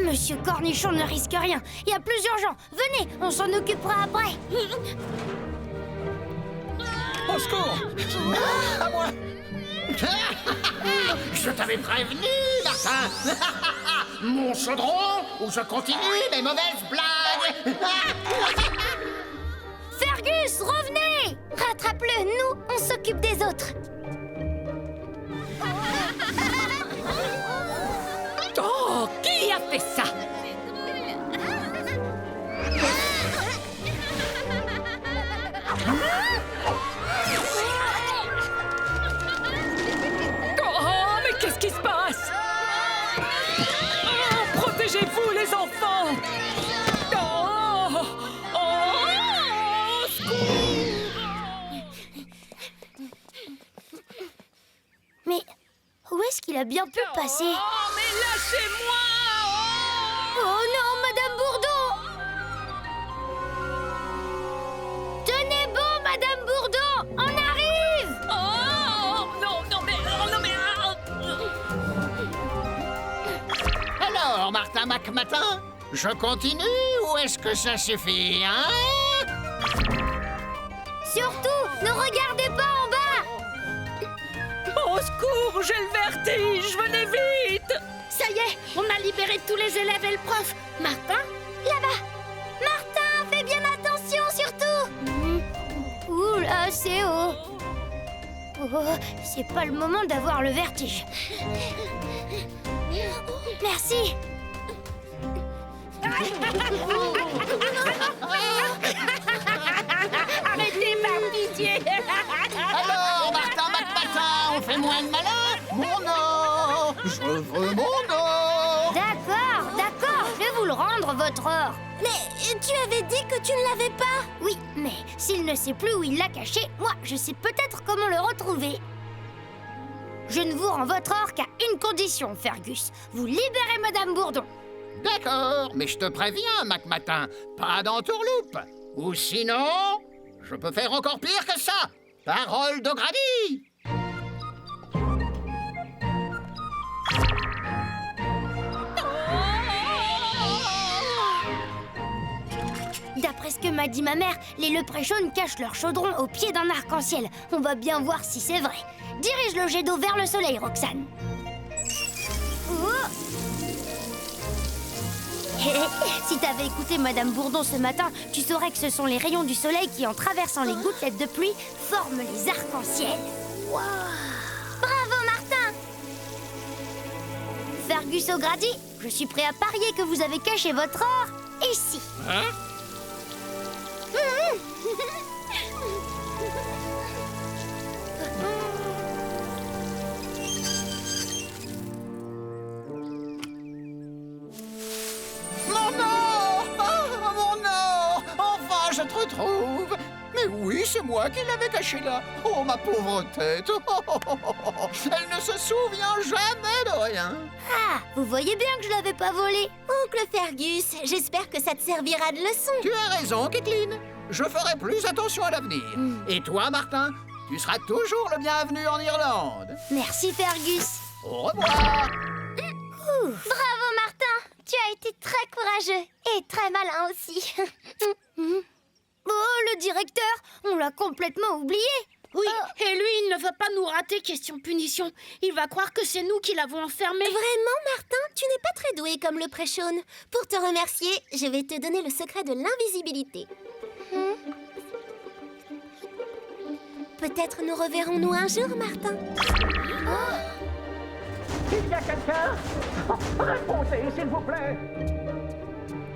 Monsieur Cornichon ne risque rien. Il y a plusieurs gens. Venez, on s'en occupera après. Au secours! À moi! Je t'avais prévenu, Martin! Mon chaudron, ou je continue mes mauvaises blagues! Fergus, revenez! Rattrape-le, nous, on s'occupe des autres. Oh, qui a fait ça? Oh, mais qu'est-ce qui se passe? Oh, protégez-vous, les enfants! Oh, oh, Mais où est-ce qu'il a bien pu passer? Oh, mais lâchez-moi! Oh non, Madame Bourdon! Tenez bon, Madame Bourdon! On arrive! Oh, non, non, mais... Oh, non, mais... Martin? Je continue ou est-ce que ça suffit, hein? Surtout, ne regardez pas en bas! Au secours, j'ai le vertige, venez vite! Ça y est, on a libéré tous les élèves et le prof. Martin? Là-bas! Martin, fais bien attention surtout! Ouh là, c'est haut! Oh, c'est pas le moment d'avoir le vertige. Merci! Arrêtez, par pitié! Alors, Martin McMatin, on fait moins de malin? Mon or! Je veux mon or! D'accord, je vais vous le rendre, votre or. Mais tu avais dit que tu ne l'avais pas! Oui, mais s'il ne sait plus où il l'a caché, moi, je sais peut-être comment le retrouver. Je ne vous rends votre or qu'à une condition, Fergus. Vous libérez Madame Bourdon. D'accord, mais je te préviens, McMatin, pas d'entourloupe. Ou sinon, je peux faire encore pire que ça. Parole d'Ogrady. D'après ce que m'a dit ma mère, les leprechauns cachent leur chaudron au pied d'un arc-en-ciel. On va bien voir si c'est vrai. Dirige le jet d'eau vers le soleil, Roxane. Si t'avais écouté Madame Bourdon ce matin, tu saurais que ce sont les rayons du soleil qui, en traversant les gouttelettes de pluie, forment les arcs-en-ciel. Wow. Bravo, Martin! Fergus O'Grady, je suis prêt à parier que vous avez caché votre or ici. Hein? Je te retrouve. Mais oui, c'est moi qui l'avais caché là. Oh, ma pauvre tête. Elle ne se souvient jamais de rien. Ah, vous voyez bien que je l'avais pas volé. Oncle Fergus, j'espère que ça te servira de leçon. Tu as raison, Kathleen. Je ferai plus attention à l'avenir. Et toi, Martin, tu seras toujours le bienvenu en Irlande. Merci, Fergus. Au revoir. Bravo, Martin. Tu as été très courageux et très malin aussi. Oh, le directeur, on l'a complètement oublié. Oui, et lui, il ne va pas nous rater question punition. Il va croire que c'est nous qui l'avons enfermé. Vraiment, Martin, tu n'es pas très doué comme le prêchaune. Pour te remercier, je vais te donner le secret de l'invisibilité. Peut-être nous reverrons-nous un jour, Martin. Il y a quelqu'un? Répondez, s'il vous plaît.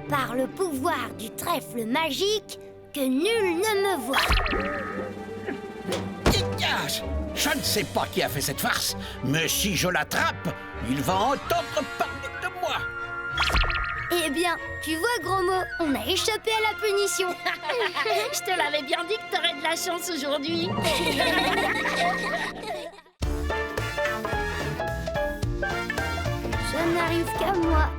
Par le pouvoir du trèfle magique, que nul ne me voit. Je ne sais pas qui a fait cette farce, mais si je l'attrape, il va entendre parler de moi. Eh bien, tu vois, gros mot, on a échappé à la punition. Je te l'avais bien dit que t'aurais de la chance aujourd'hui. Ça n'arrive qu'à moi.